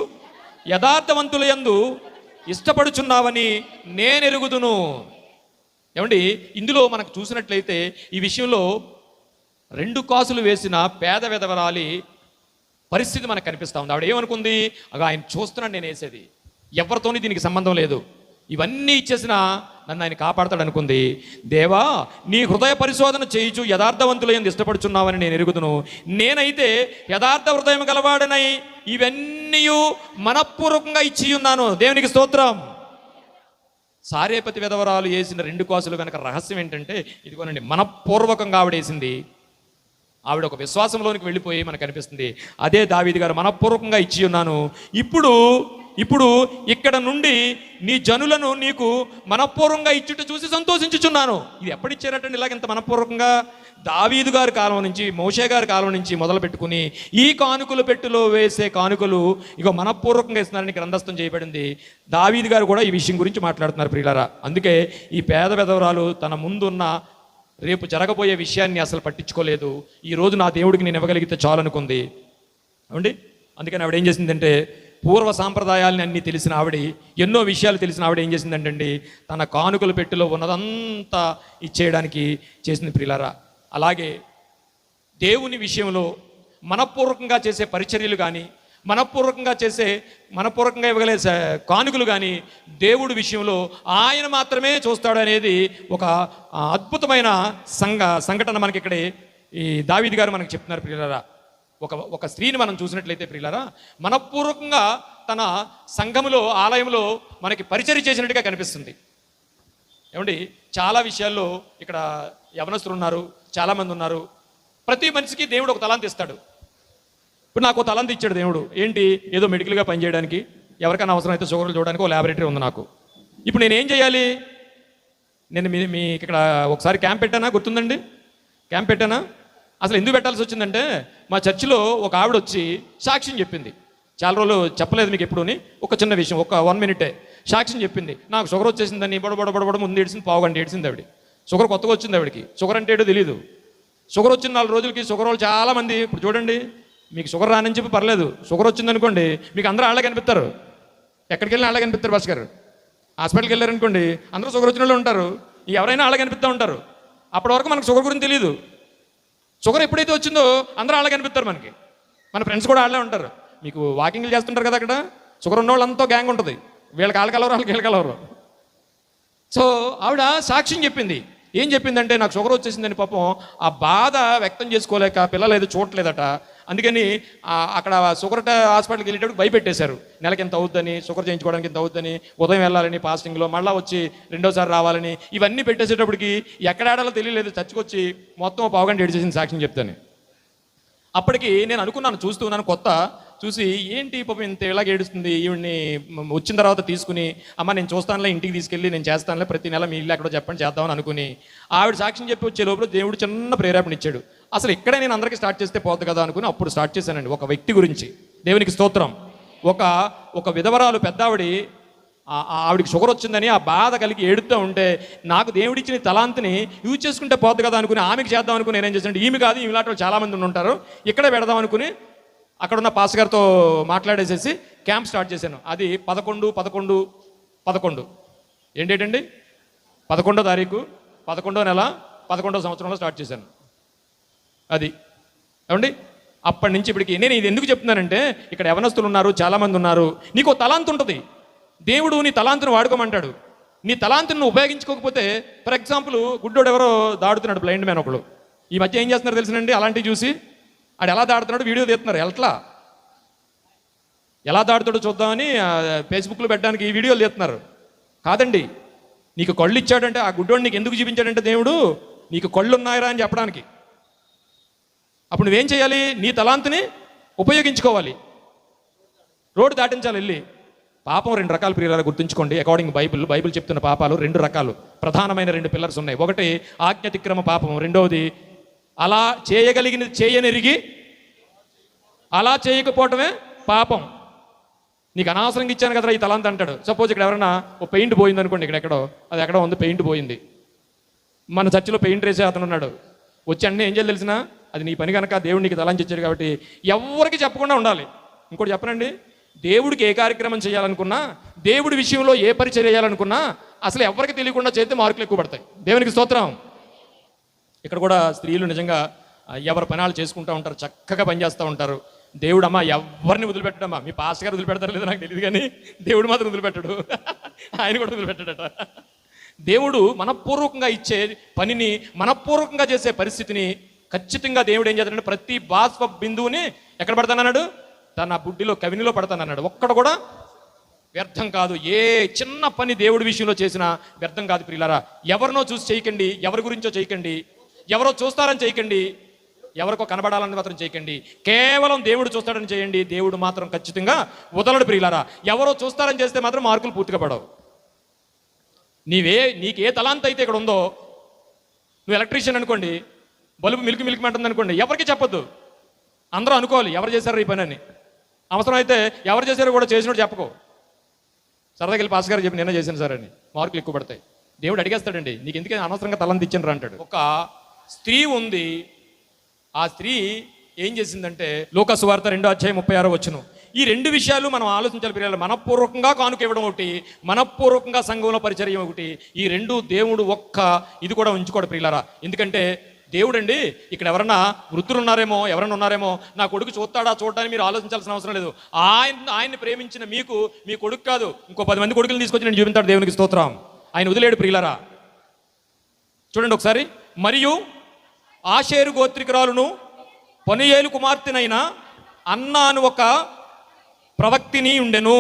యథార్థవంతుల యందు ఇష్టపడుచున్నావని నేనెరుగుదును. ఏమండి, ఇందులో మనకు చూసినట్లయితే ఈ విషయంలో 2 కాసులు వేసిన పేద విధవరాలి పరిస్థితి మనకు కనిపిస్తూ ఉంది. ఆవిడ ఏమనుకుంది? ఆయన చూస్తున్నాడు నేను వేసేది, ఎవరితోని దీనికి సంబంధం లేదు, ఇవన్నీ ఇచ్చేసినా నన్ను ఆయన కాపాడతాడు అనుకుంది. దేవా నీ హృదయ పరిశోధన చేయించు, యథార్థవంతులైంది ఇష్టపడుచున్నావని నేను ఎరుగుదును. నేనైతే యథార్థ హృదయం గలవాడనై ఇవన్నీ మనపూర్వకంగా ఇచ్చి ఉన్నాను. దేవునికి స్తోత్రం. సారేపతి విధవరాలు వేసిన 2 కాసులు వెనక రహస్యం ఏంటంటే ఇదిగోనండి, మనపూర్వకంగా ఆవిడ వేసింది. ఆవిడ ఒక విశ్వాసంలోనికి వెళ్ళిపోయి మనకు కనిపిస్తుంది. అదే దావీదు గారు మనపూర్వకంగా ఇచ్చి ఉన్నాను, ఇప్పుడు ఇక్కడ నుండి నీ జనులను నీకు మనపూర్వకంగా ఇచ్చుట చూసి సంతోషించుచున్నాను. ఇది ఎప్పుడిచ్చారటండి ఇలాగ ఇంత మనపూర్వకంగా? దావీదు గారి కాలం నుంచి, మోషే గారి కాలం నుంచి మొదలు పెట్టుకుని ఈ కానుకలు పెట్టులో వేసే కానుకలు ఇక మనపూర్వకంగా ఇస్తున్నారని గ్రంథస్థం చేయబడింది. దావీదు గారు కూడా ఈ విషయం గురించి మాట్లాడుతున్నారు ప్రియులారా. అందుకే ఈ పేద విధవరాలు తన ముందున్న రేపు జరగబోయే విషయాన్ని అసలు పట్టించుకోలేదు. ఈరోజు నా దేవుడికి నేను ఇవ్వగలిగితే చాలనుకుంది. అవునండి, అందుకని ఆవిడ ఏం చేసిందంటే, పూర్వ సాంప్రదాయాలని అన్నీ తెలిసిన ఆవిడ, ఎన్నో విషయాలు తెలిసిన ఆవిడ ఏం చేసిందంటండి, తన కానుకల పెట్టెలో ఉన్నదంతా ఇచ్చేయడానికి చేసింది ప్రియులారా. అలాగే దేవుని విషయంలో మనపూర్వకంగా చేసే పరిచర్యలు కానీ, మనపూర్వకంగా ఇవ్వగలే కానుకలు కానీ దేవుడి విషయంలో ఆయన మాత్రమే చూస్తాడు అనేది ఒక అద్భుతమైన సంఘటన మనకి ఇక్కడ ఈ దావీదు గారు మనకు చెప్తున్నారు ప్రియులారా. ఒక స్త్రీని మనం చూసినట్లయితే ప్రియులారా, మనపూర్వకంగా తన సంఘములో ఆలయంలో మనకి పరిచర్య చేసినట్టుగా కనిపిస్తుంది. ఏమండి, చాలా విషయాల్లో ఇక్కడ యవనస్తులు ఉన్నారు, చాలామంది ఉన్నారు. ప్రతి మనిషికి దేవుడు ఒక తలాంత్ ఇస్తాడు. ఇప్పుడు నాకు ఒక తలాంత్ ఇచ్చాడు దేవుడు. ఏంటి? ఏదో మెడికల్గా పనిచేయడానికి, ఎవరికైనా అవసరం అయితే షుగర్లు చూడడానికి ఒక ల్యాబొరేటరీ ఉంది నాకు. ఇప్పుడు నేనేం చేయాలి? నేను మీ ఇక్కడ ఒకసారి క్యాంప్ పెట్టానా, గుర్తుందండి? క్యాంప్ పెట్టానా? అసలు ఎందుకు పెట్టాల్సి వచ్చిందంటే, మా చర్చిలో ఒక ఆవిడ వచ్చి సాక్ష్యం చెప్పింది. చాలా రోజులు చెప్పలేదు మీకు ఎప్పుడూని. ఒక చిన్న విషయం, ఒక 1 మినిటే సాక్ష్యం చెప్పింది. నాకు షుగర్ వచ్చేసిందని బొడబొడబొడబొడ ముందు ఏడిసింది, పావుగంట ఏడిసింది ఆవిడ. షుగర్ కొత్తగా వచ్చింది ఆవిడకి. షుగర్ అంటే ఏడో తెలియదు. షుగర్ వచ్చిన 4 రోజులకి షుగర్ వాళ్ళు చాలామంది, ఇప్పుడు చూడండి, మీకు షుగర్ రానని చెప్పి పర్లేదు, షుగర్ వచ్చిందనుకోండి మీకు అందరూ ఆళ్ళే కనిపిస్తారు. ఎక్కడికి వెళ్ళినా ఆళ్ళే కనిపిస్తారు. బస్ గారు హాస్పిటల్కి వెళ్ళారనుకోండి, అందరూ షుగర్ వచ్చిన వాళ్ళు ఉంటారు, ఎవరైనా ఆళ్ళే కనిపిస్తూ ఉంటారు. అప్పటి వరకు మనకు షుగర్ గురించి తెలియదు. షుగర్ ఎప్పుడైతే వచ్చిందో అందరూ ఆళ్ళే కనిపిస్తారు మనకి. మన ఫ్రెండ్స్ కూడా ఆళ్ళే ఉంటారు. మీకు వాకింగ్లు చేస్తుంటారు కదా, అక్కడ షుగర్ ఉన్న వాళ్ళంతా గ్యాంగ్ ఉంటుంది. వీళ్ళకి ఆళ్ళ కలవరు, వాళ్ళకి వీళ్ళ కలవరు. సో ఆవిడ సాక్ష్యం చెప్పింది. ఏం చెప్పిందంటే, నాకు షుగర్ వచ్చేసిందని పాపం ఆ బాధ వ్యక్తం చేసుకోలేక పిల్లలు ఏదో చూడలేదట. అందుకని అక్కడ షుగర్ హాస్పిటల్కి వెళ్ళేటప్పుడు భయపెట్టేశారు. నెలకి ఎంత అవుద్దని, షుగర్ చేయించుకోవడానికి ఎంత అవుద్దని, ఉదయం వెళ్ళాలని ఫాస్టింగ్లో, మళ్ళీ వచ్చి రెండోసారి రావాలని, ఇవన్నీ పెట్టేసేటప్పటికి ఎక్కడాడాలో తెలియలేదు. చచ్చుకొచ్చి మొత్తం పావుగంట ఏడిచేసింది సాక్ష్యం చెప్తాను. అప్పటికి నేను అనుకున్నాను, చూస్తున్నాను కొత్త, చూసి ఏంటి పాపం ఇంత ఇలాగ ఏడుస్తుంది, ఈవిడ్ని వచ్చిన తర్వాత తీసుకుని, అమ్మ నేను చూస్తానులే, ఇంటికి తీసుకెళ్ళి నేను చేస్తానులే, ప్రతి నెల మీ ఇల్లు ఎక్కడో చెప్పండి చేద్దామని అనుకుని ఆవిడ సాక్ష్యం చెప్పి వచ్చే లోపల దేవుడు చిన్న ప్రేరేపణ ఇచ్చాడు. అసలు ఇక్కడే నేను అందరికీ స్టార్ట్ చేస్తే పోతుంది కదా అనుకుని అప్పుడు స్టార్ట్ చేశానండి. ఒక వ్యక్తి గురించి, దేవునికి స్తోత్రం. ఒక విధవరాలు పెద్దావిడి, ఆవిడికి షుగర్ వచ్చిందని ఆ బాధ కలిగి ఏడుతూ ఉంటే, నాకు దేవుడిచ్చిన తలాంతిని యూజ్ చేసుకుంటే పోతుంది కదా అనుకుని ఆమెకి చేద్దాం అనుకుని నేనేం చేశాను, ఈమె కాదు ఈమెలాంటి వాళ్ళు చాలామంది ఉంటారు, ఇక్కడే పెడదాం అనుకుని అక్కడున్న పాస్ గారితో మాట్లాడేసేసి క్యాంప్ స్టార్ట్ చేశాను. అది 11/11/11 ఏంటండి 11వ తారీఖు 11వ నెల 11వ సంవత్సరంలో స్టార్ట్ చేశాను. అది ఏమండి, అప్పటి నుంచి ఇప్పటికి నేను ఇది ఎందుకు చెప్తున్నానంటే, ఇక్కడ యవనస్తులు ఉన్నారు, చాలామంది ఉన్నారు. నీకు తలాంత్ ఉంటుంది, దేవుడు నీ తలాంతును వాడుకోమంటాడు. నీ తలాంతును ఉపయోగించుకోకపోతే, ఫర్ ఎగ్జాంపుల్ గుడ్డోడు ఎవరో దాడుతున్నాడు, బ్లైండ్ మ్యాన్ ఒకడు. ఈ మధ్య ఏం చేస్తున్నారు తెలిసినండి, అలాంటివి చూసి ఆడు ఎలా దాడుతున్నాడు వీడియో తీస్తున్నారు. ఎలా దాడుతాడో చూద్దామని ఫేస్బుక్లో పెట్టడానికి ఈ వీడియోలు తీస్తున్నారు. కాదండి, నీకు కళ్ళు ఇచ్చాడంటే ఆ గుడ్డోడు నీకు ఎందుకు చూపించాడంటే, దేవుడు నీకు కళ్ళు ఉన్నాయరా అని చెప్పడానికి. అప్పుడు నువ్వేం చేయాలి? నీ తలాంతుని ఉపయోగించుకోవాలి, రోడ్డు దాటించాలి వెళ్ళి. పాపం 2 రకాలు ప్రియులారా, గుర్తుంచుకోండి. అకార్డింగ్ బైబిల్ చెప్తున్న పాపాలు 2 రకాలు, ప్రధానమైన 2 పిల్లర్స్ ఉన్నాయి. ఒకటి ఆజ్ఞాతిక్రమ పాపం, రెండవది అలా చేయగలిగినది చేయనెరిగి అలా చేయకపోవటమే పాపం. నీకు అనవసరంగా ఇచ్చాను కదరా ఈ తలాంత్ అంటాడు. సపోజ్ ఇక్కడ ఎవరైనా ఓ పెయింట్ పోయింది అనుకోండి, ఎక్కడో ఉంది పెయింట్ పోయింది, మన చర్చిలో పెయింట్ వేసే అతను ఉన్నాడు. వచ్చి అన్నీ ఏం చేయాలి తెలిసినా, అది నీ పని కనుక దేవుడు నీకు తలాంత్ ఇచ్చాడు కాబట్టి ఎవరికి చెప్పకుండా ఉండాలి. ఇంకోటి చెప్పనండి, దేవుడికి ఏ కార్యక్రమం చేయాలనుకున్నా, దేవుడి విషయంలో ఏ పరిచయం చేయాలనుకున్నా అసలు ఎవరికి తెలియకుండా చేస్తే మార్కులు ఎక్కువ పడతాయి. దేవునికి స్తోత్రం. ఇక్కడ కూడా స్త్రీలు నిజంగా ఎవరి పనాలు చేసుకుంటూ ఉంటారు, చక్కగా పనిచేస్తూ ఉంటారు. దేవుడు అమ్మ ఎవరిని వదిలిపెట్టడమ్మా, మీ పాస్ గారు వదిలిపెడతారు లేదో నాకు తెలియదు, కానీ దేవుడు మాత్రం వదిలిపెట్టాడు, ఆయన కూడా వదిలిపెట్టాడట. దేవుడు మనపూర్వకంగా ఇచ్చే పనిని, మనపూర్వకంగా చేసే పరిస్థితిని ఖచ్చితంగా దేవుడు ఏం చేస్తాడంటే, ప్రతి బాష్ప బిందువుని ఎక్కడ పడతానన్నాడు, తన బుడ్డిలో కవినిలో పడతానన్నాడు. ఒక్కడ కూడా వ్యర్థం కాదు. ఏ చిన్న పని దేవుడి విషయంలో చేసినా వ్యర్థం కాదు ప్రియులారా. ఎవరినో చూసి చేయకండి, ఎవరి గురించో చేయకండి, ఎవరో చూస్తారని చేయకండి, ఎవరికో కనబడాలని మాత్రం చేయకండి. కేవలం దేవుడు చూస్తాడని చేయండి. దేవుడు మాత్రం ఖచ్చితంగా వదలడు ప్రియులారా. ఎవరో చూస్తారని చేస్తే మాత్రం మార్కులు పూర్తిగా పడవు. నీకే తలాంత్ అయితే ఇక్కడ ఉందో, నువ్వు ఎలక్ట్రీషియన్ అనుకోండి, బల్బు మిల్క్ మంటుంది అనుకోండి, ఎవరికి చెప్పొద్దు. అందరూ అనుకోవాలి ఎవరు చేశారు ఈ పని అని. అవసరం అయితే ఎవరు చేశారో కూడా చేసినట్టు చెప్పుకో. సరదాకి వెళ్ళి పాస్ గారు చెప్పి నిన్న చేశాను సార్ అని, మార్కులు ఎక్కువ పడతాయి. దేవుడు అడిగేస్తాడండి, నీకు ఎందుకని అనవసరంగా తలంత ఇచ్చాను రా అంటాడు. ఒక స్త్రీ ఉంది, ఆ స్త్రీ ఏం చేసిందంటే, లూకా సువార్త 2:36 ఈ 2 విషయాలు మనం ఆలోచించాలి ప్రియులారా. మనపూర్వకంగా కానుక ఇవ్వడం ఒకటి, మనపూర్వకంగా సంఘంలో పరిచర్య ఒకటి. ఈ 2 దేవుడు ఇది కూడా ఉంచుకోడు ప్రియులారా. ఎందుకంటే దేవుడు అండి, ఇక్కడ ఎవరన్నా వృద్ధులు ఉన్నారేమో, ఎవరన్నా ఉన్నారేమో, నా కొడుకు చూడడానికి మీరు ఆలోచించాల్సిన అవసరం లేదు. ఆయన్ని ప్రేమించిన మీకు, మీ కొడుకు కాదు, ఇంకో 10 మంది కొడుకులు తీసుకొచ్చి నేను చూపించాడు. దేవునికి స్తోత్రం. ఆయన వదిలేడు ప్రియులారా. చూడండి ఒకసారి. మరియు ఆషేరు గోత్రికురాలును పనియేలు కుమార్తెనైన అన్న అని ఒక ప్రవక్తిని ఉండెను.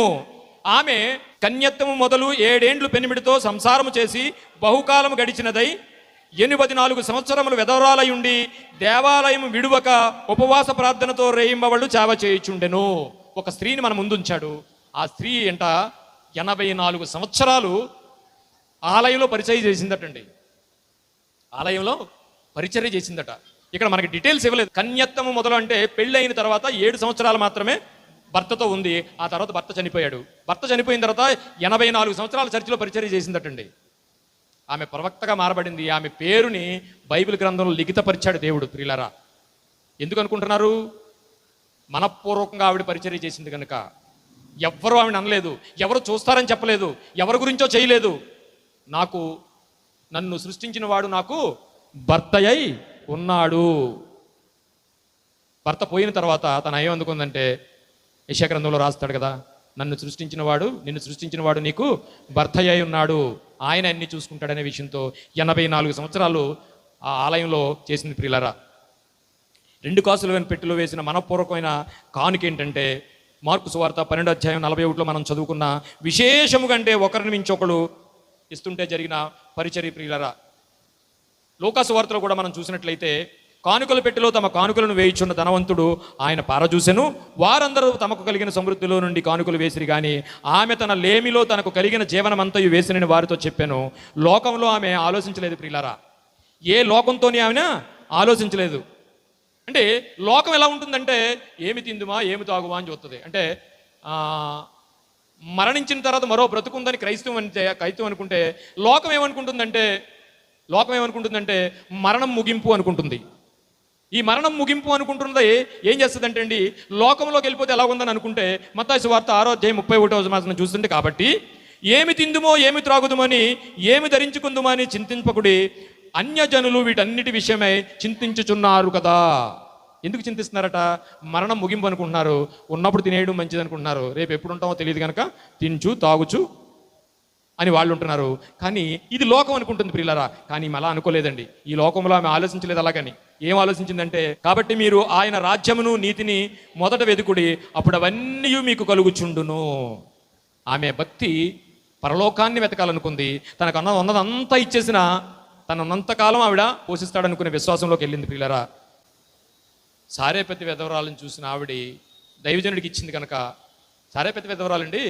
ఆమె కన్యత్వము మొదలు 7 ఏండ్లు పెనిమిడితో సంసారము చేసి బహుకాలము గడిచినదై 84 సంవత్సరములు వెధవరాలై ఉండి దేవాలయం విడువక ఉపవాస ప్రార్థనతో రేయింబవళ్ళు చావ చేయుచుండెను. ఒక స్త్రీని మన ముందుంచాడు. ఆ స్త్రీ ఎంట 84 సంవత్సరాలు ఆలయంలో పరిచయం చేసిందటండి. ఆలయంలో పరిచర్య చేసిందట. ఇక్కడ మనకి డీటెయిల్స్ ఇవ్వలేదు. కన్యత్వము మొదలు అంటే పెళ్ళి అయిన తర్వాత 7 సంవత్సరాలు మాత్రమే భర్తతో ఉంది. ఆ తర్వాత భర్త చనిపోయాడు. భర్త చనిపోయిన తర్వాత 84 సంవత్సరాలు చర్చిలో పరిచర్య చేసిందటండి. ఆమె ప్రవక్తగా మారబడింది. ఆమె పేరుని బైబిల్ గ్రంథంలో లిఖితపరిచాడు దేవుడు. ప్రియులారా, ఎందుకు అనుకుంటున్నారు? మనపూర్వకంగా ఆవిడ పరిచర్య చేసింది కనుక. ఎవ్వరూ ఆవిడ అనలేదు, ఎవరు చూస్తారని చెప్పలేదు, ఎవరి గురించో చేయలేదు. నన్ను సృష్టించిన వాడు నాకు భర్త అయి ఉన్నాడు. భర్త పోయిన తర్వాత తను ఏమందుకుందంటే, యెషయా గ్రంథంలో రాస్తాడు కదా, నిన్ను సృష్టించిన వాడు నీకు భర్త అయి ఉన్నాడు, ఆయన అన్ని చూసుకుంటాడనే విషయంతో 84 సంవత్సరాలు ఆ ఆలయంలో చేసింది. ప్రియులారా, 2 కాసులు పెట్టెలో వేసిన మనపూర్వకమైన కానుక ఏంటంటే, మార్కు సువార్త 12:41 మనం చదువుకున్న విశేషము కంటే ఒకరిని మించి ఒకడు ఇస్తుంటే జరిగిన పరిచర్య. ప్రియులారా, లూకా సువార్తలో కూడా మనం చూసినట్లయితే, కానుకల పెట్టెలో తమ కానుకలను వేయిచున్న ధనవంతుడు ఆయన పారజూసెను. వారందరూ తమకు కలిగిన సమృద్ధిలో నుండి కానుకలు వేసిరి గాని ఆమె తన లేమిలో తనకు కలిగిన జీవనమంతయు వేసినని వారితో చెప్పాను. లోకంలో ఆమె ఆలోచించలేదు. ప్రియులారా, ఏ లోకంతోని ఆమె ఆలోచించలేదు. అంటే లోకం ఎలా ఉంటుందంటే, ఏమి తిందుమా ఏమి తాగుమా అని చూస్తుంది. అంటే మరణించిన తర్వాత మరో బ్రతుకుందని క్రైస్తవం అనుకుంటే, లోకం ఏమనుకుంటుందంటే మరణం ముగింపు అనుకుంటుంది. ఈ మరణం ముగింపు అనుకుంటున్నది ఏం చేస్తుందంటే అండి, లోకంలోకి వెళ్ళిపోతే ఎలా ఉందని అనుకుంటే, మత్తయి సువార్త 6:31 చూస్తుంటే, కాబట్టి ఏమి తిందుమో ఏమి త్రాగుదుమని ఏమి ధరించుకుందుమో అని చింతింపకుడి, అన్యజనులు వీటన్నిటి విషయమై చింతించుచున్నారు కదా. ఎందుకు చింతిస్తున్నారట? మరణం ముగింపు అనుకుంటున్నారు. ఉన్నప్పుడు తినేయడం మంచిది అనుకుంటున్నారు. రేపు ఎప్పుడు ఉంటామో తెలియదు కనుక తించు తాగుచు అని వాళ్ళు ఉంటున్నారు. కానీ ఇది లోకం అనుకుంటుంది. ప్రియులారా, కానీ అలా అనుకోలేదండి. ఈ లోకంలో ఆమె ఆలోచించలేదు. అలాగని ఏం ఆలోచించిందంటే, కాబట్టి మీరు ఆయన రాజ్యమును నీతిని మొదట వెదుకుడి, అప్పుడు అవన్నీ మీకు కలుగుచుండును. ఆమె భక్తి పరలోకాన్ని వెతకాలనుకుంది. తనకు ఉన్నదంతా ఇచ్చేసిన తను ఉన్నంతకాలం ఆవిడ పోషిస్తాడనుకునే విశ్వాసంలోకి వెళ్ళింది. ప్రియులారా, సారేపతి విధవరాలను చూసిన ఆవిడ దైవజనుడికి ఇచ్చింది కనుక, సారేపతి విధవరాలండి,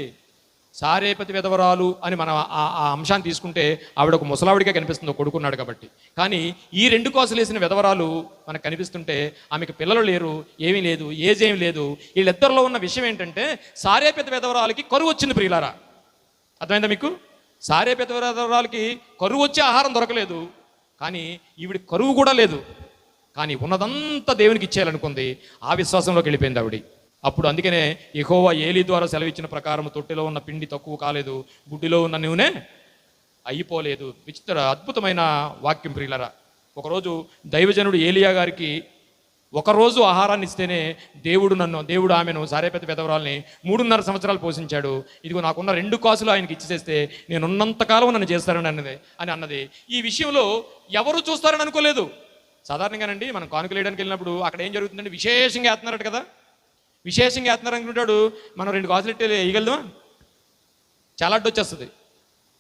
సారేపతి విధవరాలు అని మనం ఆ అంశాన్ని తీసుకుంటే ఆవిడ ఒక ముసలావిడిగా కనిపిస్తుంది, కొడుకున్నాడు కాబట్టి. కానీ ఈ 2 కాసులు వేసిన విధవరాలు మనకు కనిపిస్తుంటే ఆమెకు పిల్లలు లేరు, ఏమీ లేదు, ఏజ్ ఏమి లేదు. వీళ్ళిద్దరిలో ఉన్న విషయం ఏంటంటే, సారేపతి విధవరాలకి కరువు వచ్చింది. ప్రియులారా, అర్థమైందా మీకు? సారేపతి విధవరాలకి కరువు వచ్చే ఆహారం దొరకలేదు, కానీ ఈవిడ కరువు కూడా లేదు. కానీ ఉన్నదంతా దేవునికి ఇచ్చేయాలనుకుంది. ఆ విశ్వాసంలోకి వెళ్ళిపోయింది ఆవిడ. అప్పుడు అందుకనే యెహోవా ఏలీ ద్వారా సెలవిచ్చిన ప్రకారం తొట్టిలో ఉన్న పిండి తక్కువ కాలేదు, బుడ్డిలో ఉన్న నూనె అయిపోలేదు. విచిత్ర అద్భుతమైన వాక్యం. ప్రియులారా, ఒకరోజు దైవజనుడు ఏలియా గారికి ఒకరోజు ఆహారాన్ని ఇస్తేనే దేవుడు ఆమెను, సారేపతి విధవరాల్ని 3.5 సంవత్సరాలు పోషించాడు. ఇదిగో నాకున్న 2 కాసులు ఆయనకి ఇచ్చేస్తే నేను ఉన్నంతకాలం నన్ను చేస్తానని అన్నది. ఈ విషయంలో ఎవరు చూస్తారని అనుకోలేదు. సాధారణంగానండి మనం కానుకలు వేయడానికి వెళ్ళినప్పుడు అక్కడ ఏం జరుగుతుందంటే, విశేషంగా వేస్తున్నారట కదా. విశేషంగా వేస్తున్నారు అనుకుంటాడు. మనం 2 కాసులు ఎట్టి వేయగలదా? చాలా అడ్డు వచ్చేస్తుంది.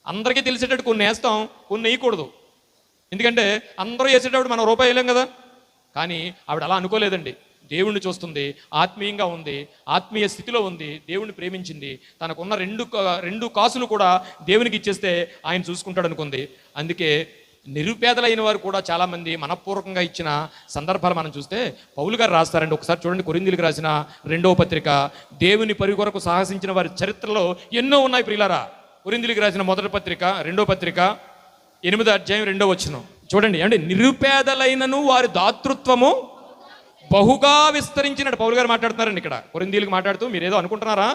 అందరికీ తెలిసేటట్టు కొన్ని వేస్తాం, కొన్ని వేయకూడదు. ఎందుకంటే అందరూ వేసేటప్పుడు మనం రూపాయి వేయలేం కదా. కానీ ఆవిడ అలా అనుకోలేదండి. దేవుణ్ణి చూస్తుంది, ఆత్మీయంగా ఉంది, ఆత్మీయ స్థితిలో ఉంది, దేవుణ్ణి ప్రేమించింది. తనకున్న 2 కాసులు కూడా దేవునికి ఇచ్చేస్తే ఆయన చూసుకుంటాడు అనుకుంది. అందుకే నిరుపేదలైన వారు కూడా చాలామంది మనపూర్వకంగా ఇచ్చిన సందర్భాలు మనం చూస్తే పౌలు గారు రాస్తారండి. ఒకసారి చూడండి, కొరింథీయులకు రాసిన 2వ పత్రిక. దేవుని పరుగు కొరకు సాహసించిన వారి చరిత్రలో ఎన్నో ఉన్నాయి. ప్రియులారా, కొరింథీయులకు రాసిన 1వ పత్రిక 2వ పత్రిక 8వ అధ్యాయం 2వ వచనం చూడండి. అంటే నిరుపేదలైనను వారి దాతృత్వము బహుగా విస్తరించినట్టు పౌలు గారు మాట్లాడుతున్నారండి. ఇక్కడ కొరింథీయులకు మాట్లాడుతూ మీరు ఏదో అనుకుంటున్నారా?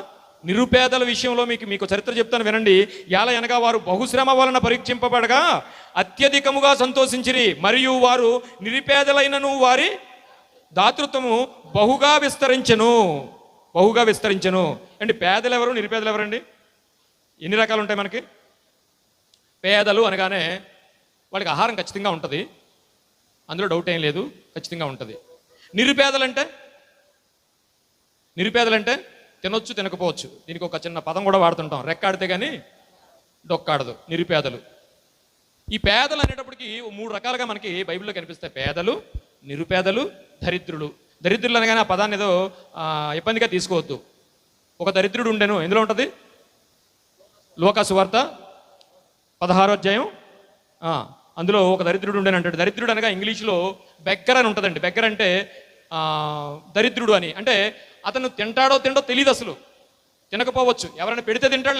నిరుపేదల విషయంలో మీకు చరిత్ర చెప్తాను వినండి. ఎలా అనగా వారు బహుశ్రమ వలన పరీక్షింపబడగా అత్యధికముగా సంతోషించిరి, మరియు వారు నిరుపేదలైనను వారి దాతృత్వము బహుగా విస్తరించెను. అంటే పేదలు ఎవరు, నిరుపేదలు ఎవరండి? ఎన్ని రకాలు ఉంటాయి మనకి? పేదలు అనగానే వాళ్ళకి ఆహారం ఖచ్చితంగా ఉంటుంది, అందులో డౌట్ ఏం లేదు, ఖచ్చితంగా ఉంటుంది. నిరుపేదలంటే తినొచ్చు తినకపోవచ్చు. దీనికి ఒక చిన్న పదం కూడా వాడుతుంటాం, రెక్కాడితే కానీ డొక్కాడదు, నిరుపేదలు. ఈ పేదలు అనేటప్పటికి 3 రకాలుగా మనకి బైబిల్లో కనిపిస్తాయి: పేదలు, నిరుపేదలు, దరిద్రులు. దరిద్రులు అనగానే ఆ పదాన్ని ఏదో ఇబ్బందిగా తీసుకోవద్దు. ఒక దరిద్రుడు ఉండెను, ఎందులో ఉంటుంది? లూకా సువార్త 16వ అధ్యాయం. అందులో ఒక దరిద్రుడు ఉండేని అంటాడు. దరిద్రుడు అనగా ఇంగ్లీష్లో బెగ్గర్ అని ఉంటుందండి. బెగ్గర్ అంటే దరిద్రుడు అని, అంటే అతను తింటాడో తిండో తెలియదు, అసలు తినకపోవచ్చు. ఎవరైనా పెడితే తింటాడు,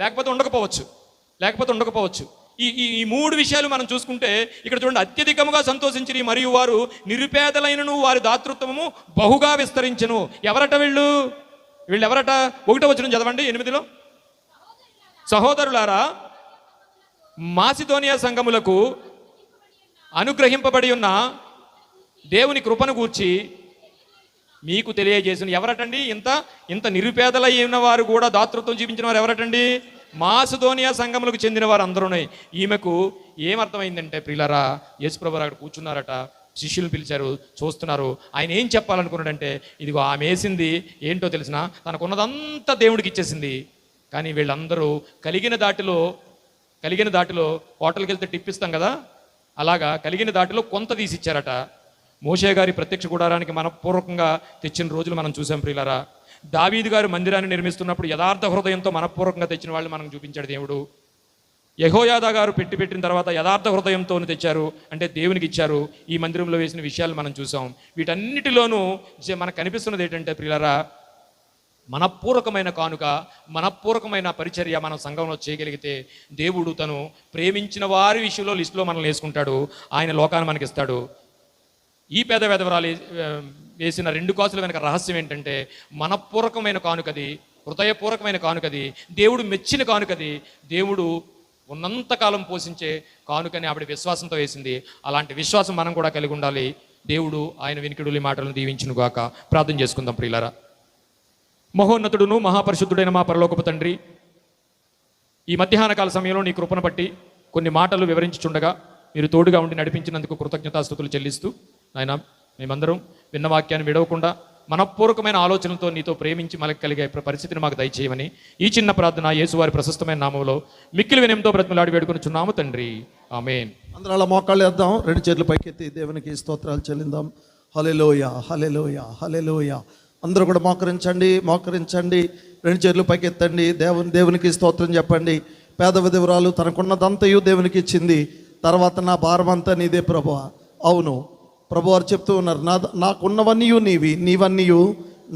లేకపోతే ఉండకపోవచ్చు. ఈ 3 విషయాలు మనం చూసుకుంటే ఇక్కడ చూడండి, అత్యధికముగా సంతోషించి మరియు వారు నిరుపేదలైనను వారి దాతృత్వము బహుగా విస్తరించెను. ఎవరట వీళ్ళు ఎవరట? 1వ వచనం చదవండి, 8లో. సహోదరులారా, మాసిదోనియా సంఘములకు అనుగ్రహింపబడి ఉన్న దేవుని కృపను గూర్చి మీకు తెలియజేసిన. ఎవరటండి? ఇంత నిరుపేదలైన వారు కూడా దాతృత్వం చూపించిన వారు ఎవరటండి? మాసిదోనియా సంఘములకు చెందిన వారు అందరూ. ఈమెకు ఏమర్థమైందంటే ప్రియులారా, యేసుప్రభు అక్కడ కూర్చున్నారట, శిష్యులు పిలిచారు, చూస్తున్నారు. ఆయన ఏం చెప్పాలనుకున్నాడంటే, ఇదిగో ఆమె వేసింది ఏంటో తెలిసిన, తనకున్నదంతా దేవుడికి ఇచ్చేసింది. కానీ వీళ్ళందరూ కలిగిన దాటిలో హోటల్కి వెళ్తే టిప్ ఇస్తాం కదా, అలాగా కలిగిన దాటిలో కొంత తీసిచ్చారట. మోషే గారి ప్రత్యక్ష గుడారానికి మనపూర్వకంగా తెచ్చిన రోజులు మనం చూసాం ప్రియులారా. దావీదు గారు మందిరాన్ని నిర్మిస్తున్నప్పుడు యథార్థ హృదయంతో మనపూర్వకంగా తెచ్చిన వాళ్ళు మనం చూపించాడు దేవుడు. యెహోయాదా గారు పెట్టిన తర్వాత యథార్థ హృదయంతో తెచ్చారు, అంటే దేవునికి ఇచ్చారు. ఈ మందిరంలో వేసిన విషయాలు మనం చూసాం. వీటన్నిటిలోనూ మనకు కనిపిస్తున్నది ఏంటంటే ప్రియులారా, మనపూర్వకమైన కానుక, మనపూర్వకమైన పరిచర్య మనం సంఘంలో చేయగలిగితే దేవుడు తను ప్రేమించిన వారి విషయంలో లిస్టులో మనల్ని వేసుకుంటాడు. ఆయన లోకాన్ని మనకిస్తాడు. ఈ పేద వెధవరాలు వేసిన 2 కాసుల వెనక రహస్యం ఏంటంటే, మనపూర్వకమైన కానుకది, హృదయపూర్వకమైన కానుకది, దేవుడు మెచ్చిన కానుకది, దేవుడు ఉన్నంతకాలం పోషించే కానుకని ఆవిడ విశ్వాసంతో వేసింది. అలాంటి విశ్వాసం మనం కూడా కలిగి ఉండాలి. దేవుడు ఆయన వినికిడులి మాటలను దీవించును గాక. ప్రార్థన చేసుకుందాం ప్రియులారా. మహోన్నతుడును మహాపరిశుద్ధుడైన మా పరలోకపు తండ్రి, ఈ మధ్యాహ్న కాల సమయంలో నీ కృపను బట్టి కొన్ని మాటలు వివరించుచుండగా మీరు తోడుగా ఉండి నడిపించినందుకు కృతజ్ఞతాస్తుతులు చెల్లిస్తూ, నాయన మేమందరం విన్న వాక్యాన్ని విడవకుండా మనపూర్వకమైన ఆలోచనలతో నీతో ప్రేమించి మనకు కలిగే పరిస్థితిని మాకు దయచేయమని ఈ చిన్న ప్రార్థన యేసువారి ప్రశస్తమైన నామంలో మిక్కిలి వినయంతో బ్రతిమలాడి వేడుకొనుచున్నాము తండ్రి, ఆమేన్. అందరూ అలా మోకాళ్ళు వేద్దాం, 2 చేతులు పైకెత్తి దేవునికి స్తోత్రాలు చెల్లిద్దాం. హల్లెలూయా, హల్లెలూయా, హల్లెలూయా. అందరూ కూడా మోకరించండి. 2 చేతులు పైకెత్తండి. దేవునికి స్తోత్రం చెప్పండి. పేద విధవరాలు తనకున్నదంతయు దేవునికి ఇచ్చింది. తర్వాత నా భారం అంతా నీదే ప్రభువా. అవును, ప్రభువారు చెప్తూ ఉన్నారు, నాకున్నవన్నీ నీవన్నీ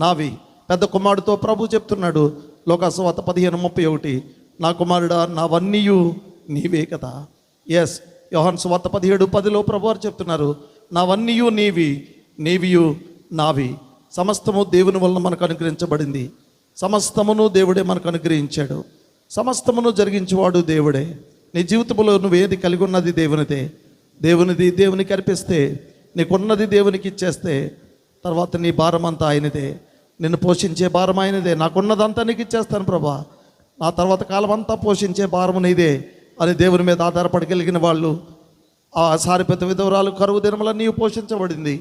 నావి. పెద్ద కుమారుడితో ప్రభు చెప్తున్నాడు, లోకాసువార్త 15:31, నా కుమారుడా నావన్నీ నీవే కదా. ఎస్, యోహాను సువార్త 17:10 ప్రభువారు చెప్తున్నారు, నావన్నీ నీవియు నావి. సమస్తము దేవుని వలన మనకు అనుగ్రహించబడింది. సమస్తమును దేవుడే మనకు అనుగ్రహించాడు. సమస్తమును జరిగించేవాడు దేవుడే. నీ జీవితంలో నువ్వు ఏది కలిగి ఉన్నది దేవునిది దేవునికి అర్పిస్తే, నీకున్నది దేవునికి ఇచ్చేస్తే, తర్వాత నీ భారం అంతా ఆయనదే. నిన్ను పోషించే భారం ఆయనదే. నాకున్నదంతా నీకు ఇచ్చేస్తాను ప్రభా, నా తర్వాత కాలం అంతా పోషించే భారం నీదే అని దేవుని మీద ఆధారపడగలిగిన వాళ్ళు. ఆ సారిపేద విధవరాలు కరువు దినములన్నీ పోషించబడింది.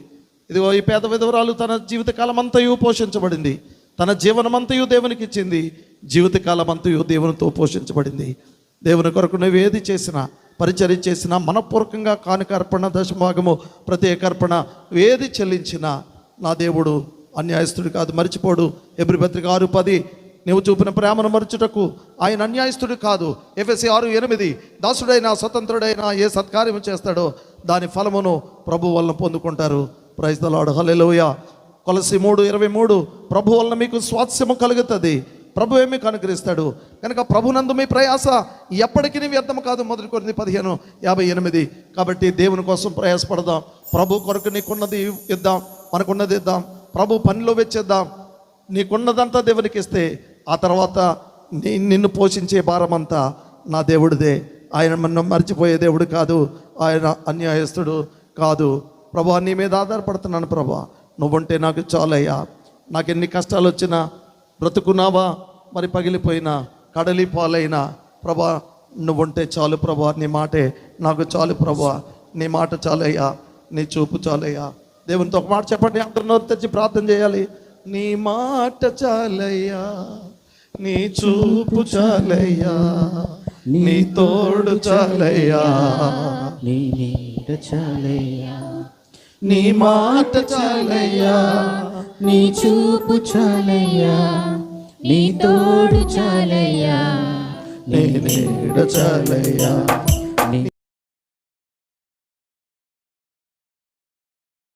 ఇదిగో ఈ పేద విధవరాలు తన జీవితకాలం అంతయు పోషించబడింది. తన జీవనమంతయు దేవునికి ఇచ్చింది. జీవితకాలం అంతయు దేవునితో పోషించబడింది. దేవుని కొరకు నువ్వు ఏది చేసినా, పరిచర్య చేసినా, మనపూర్వకంగా కానుక అర్పణ, దశభాగము, ప్రత్యేక అర్పణ ఏది చెల్లించినా నా దేవుడు అన్యాయస్తుడు కాదు, మరిచిపోడు. హెబ్రీ పత్రిక 6:10, నువ్వు చూపిన ప్రేమను మరచుటకు ఆయన అన్యాయస్తుడు కాదు. ఎఫెసీ 6:8, దాసుడైనా స్వతంత్రుడైనా ఏ సత్కార్యము చేస్తాడో దాని ఫలమును ప్రభు వలన పొందుకుంటారు. ప్రైజ్ ది లార్డ్, హల్లెలూయా. కొలస్సీ 3:23, ప్రభు వలన మీకు స్వాస్థ్యము కలుగుతుంది, ప్రభువే మీకు అనుగ్రహిస్తాడు. కనుక ప్రభునందు మీ ప్రయాస ఎప్పటికీ వ్యర్థం కాదు. 1 కొరింథీ 15:58. కాబట్టి దేవుని కోసం ప్రయాసపడదాం. ప్రభు కొరకు నీకున్నది ఇద్దాం, మనకున్నది ఇద్దాం. ప్రభు పనిలో వెచ్చేద్దాం. నీకున్నదంతా దేవునికి ఇస్తే ఆ తర్వాత నిన్ను పోషించే భారం అంతా నా దేవుడిదే. ఆయన మనం మర్చిపోయే దేవుడు కాదు, ఆయన అన్యాయస్తుడు కాదు. ప్రభా నీ మీద ఆధారపడుతున్నాను ప్రభా, నువ్వుంటే నాకు చాలయ్యా. నాకు ఎన్ని కష్టాలు వచ్చినా, బ్రతుకున్నావా మరి పగిలిపోయినా, కడలి పాలైనా, ప్రభా నువ్వుంటే చాలు ప్రభా, నీ మాటే నాకు చాలు ప్రభా, నీ మాట చాలయ్యా, నీ చూపు చాలయ్యా. దేవునితో ఒక మాట చెప్పండి. అందరూ నోరు తెచ్చి ప్రార్థన చేయాలి. నీ మాట చాలయ్యా, నీ చూపు చాలయ్యా, నీ తోడు చాలయ్యా, నీ నీడ చాలయ్యా, నీ మాట చాలయ్యా, నీ చూపు చాలయ్యా, నీ తోడు చాలయ్యా, నీ నీడ చాలయ్యా.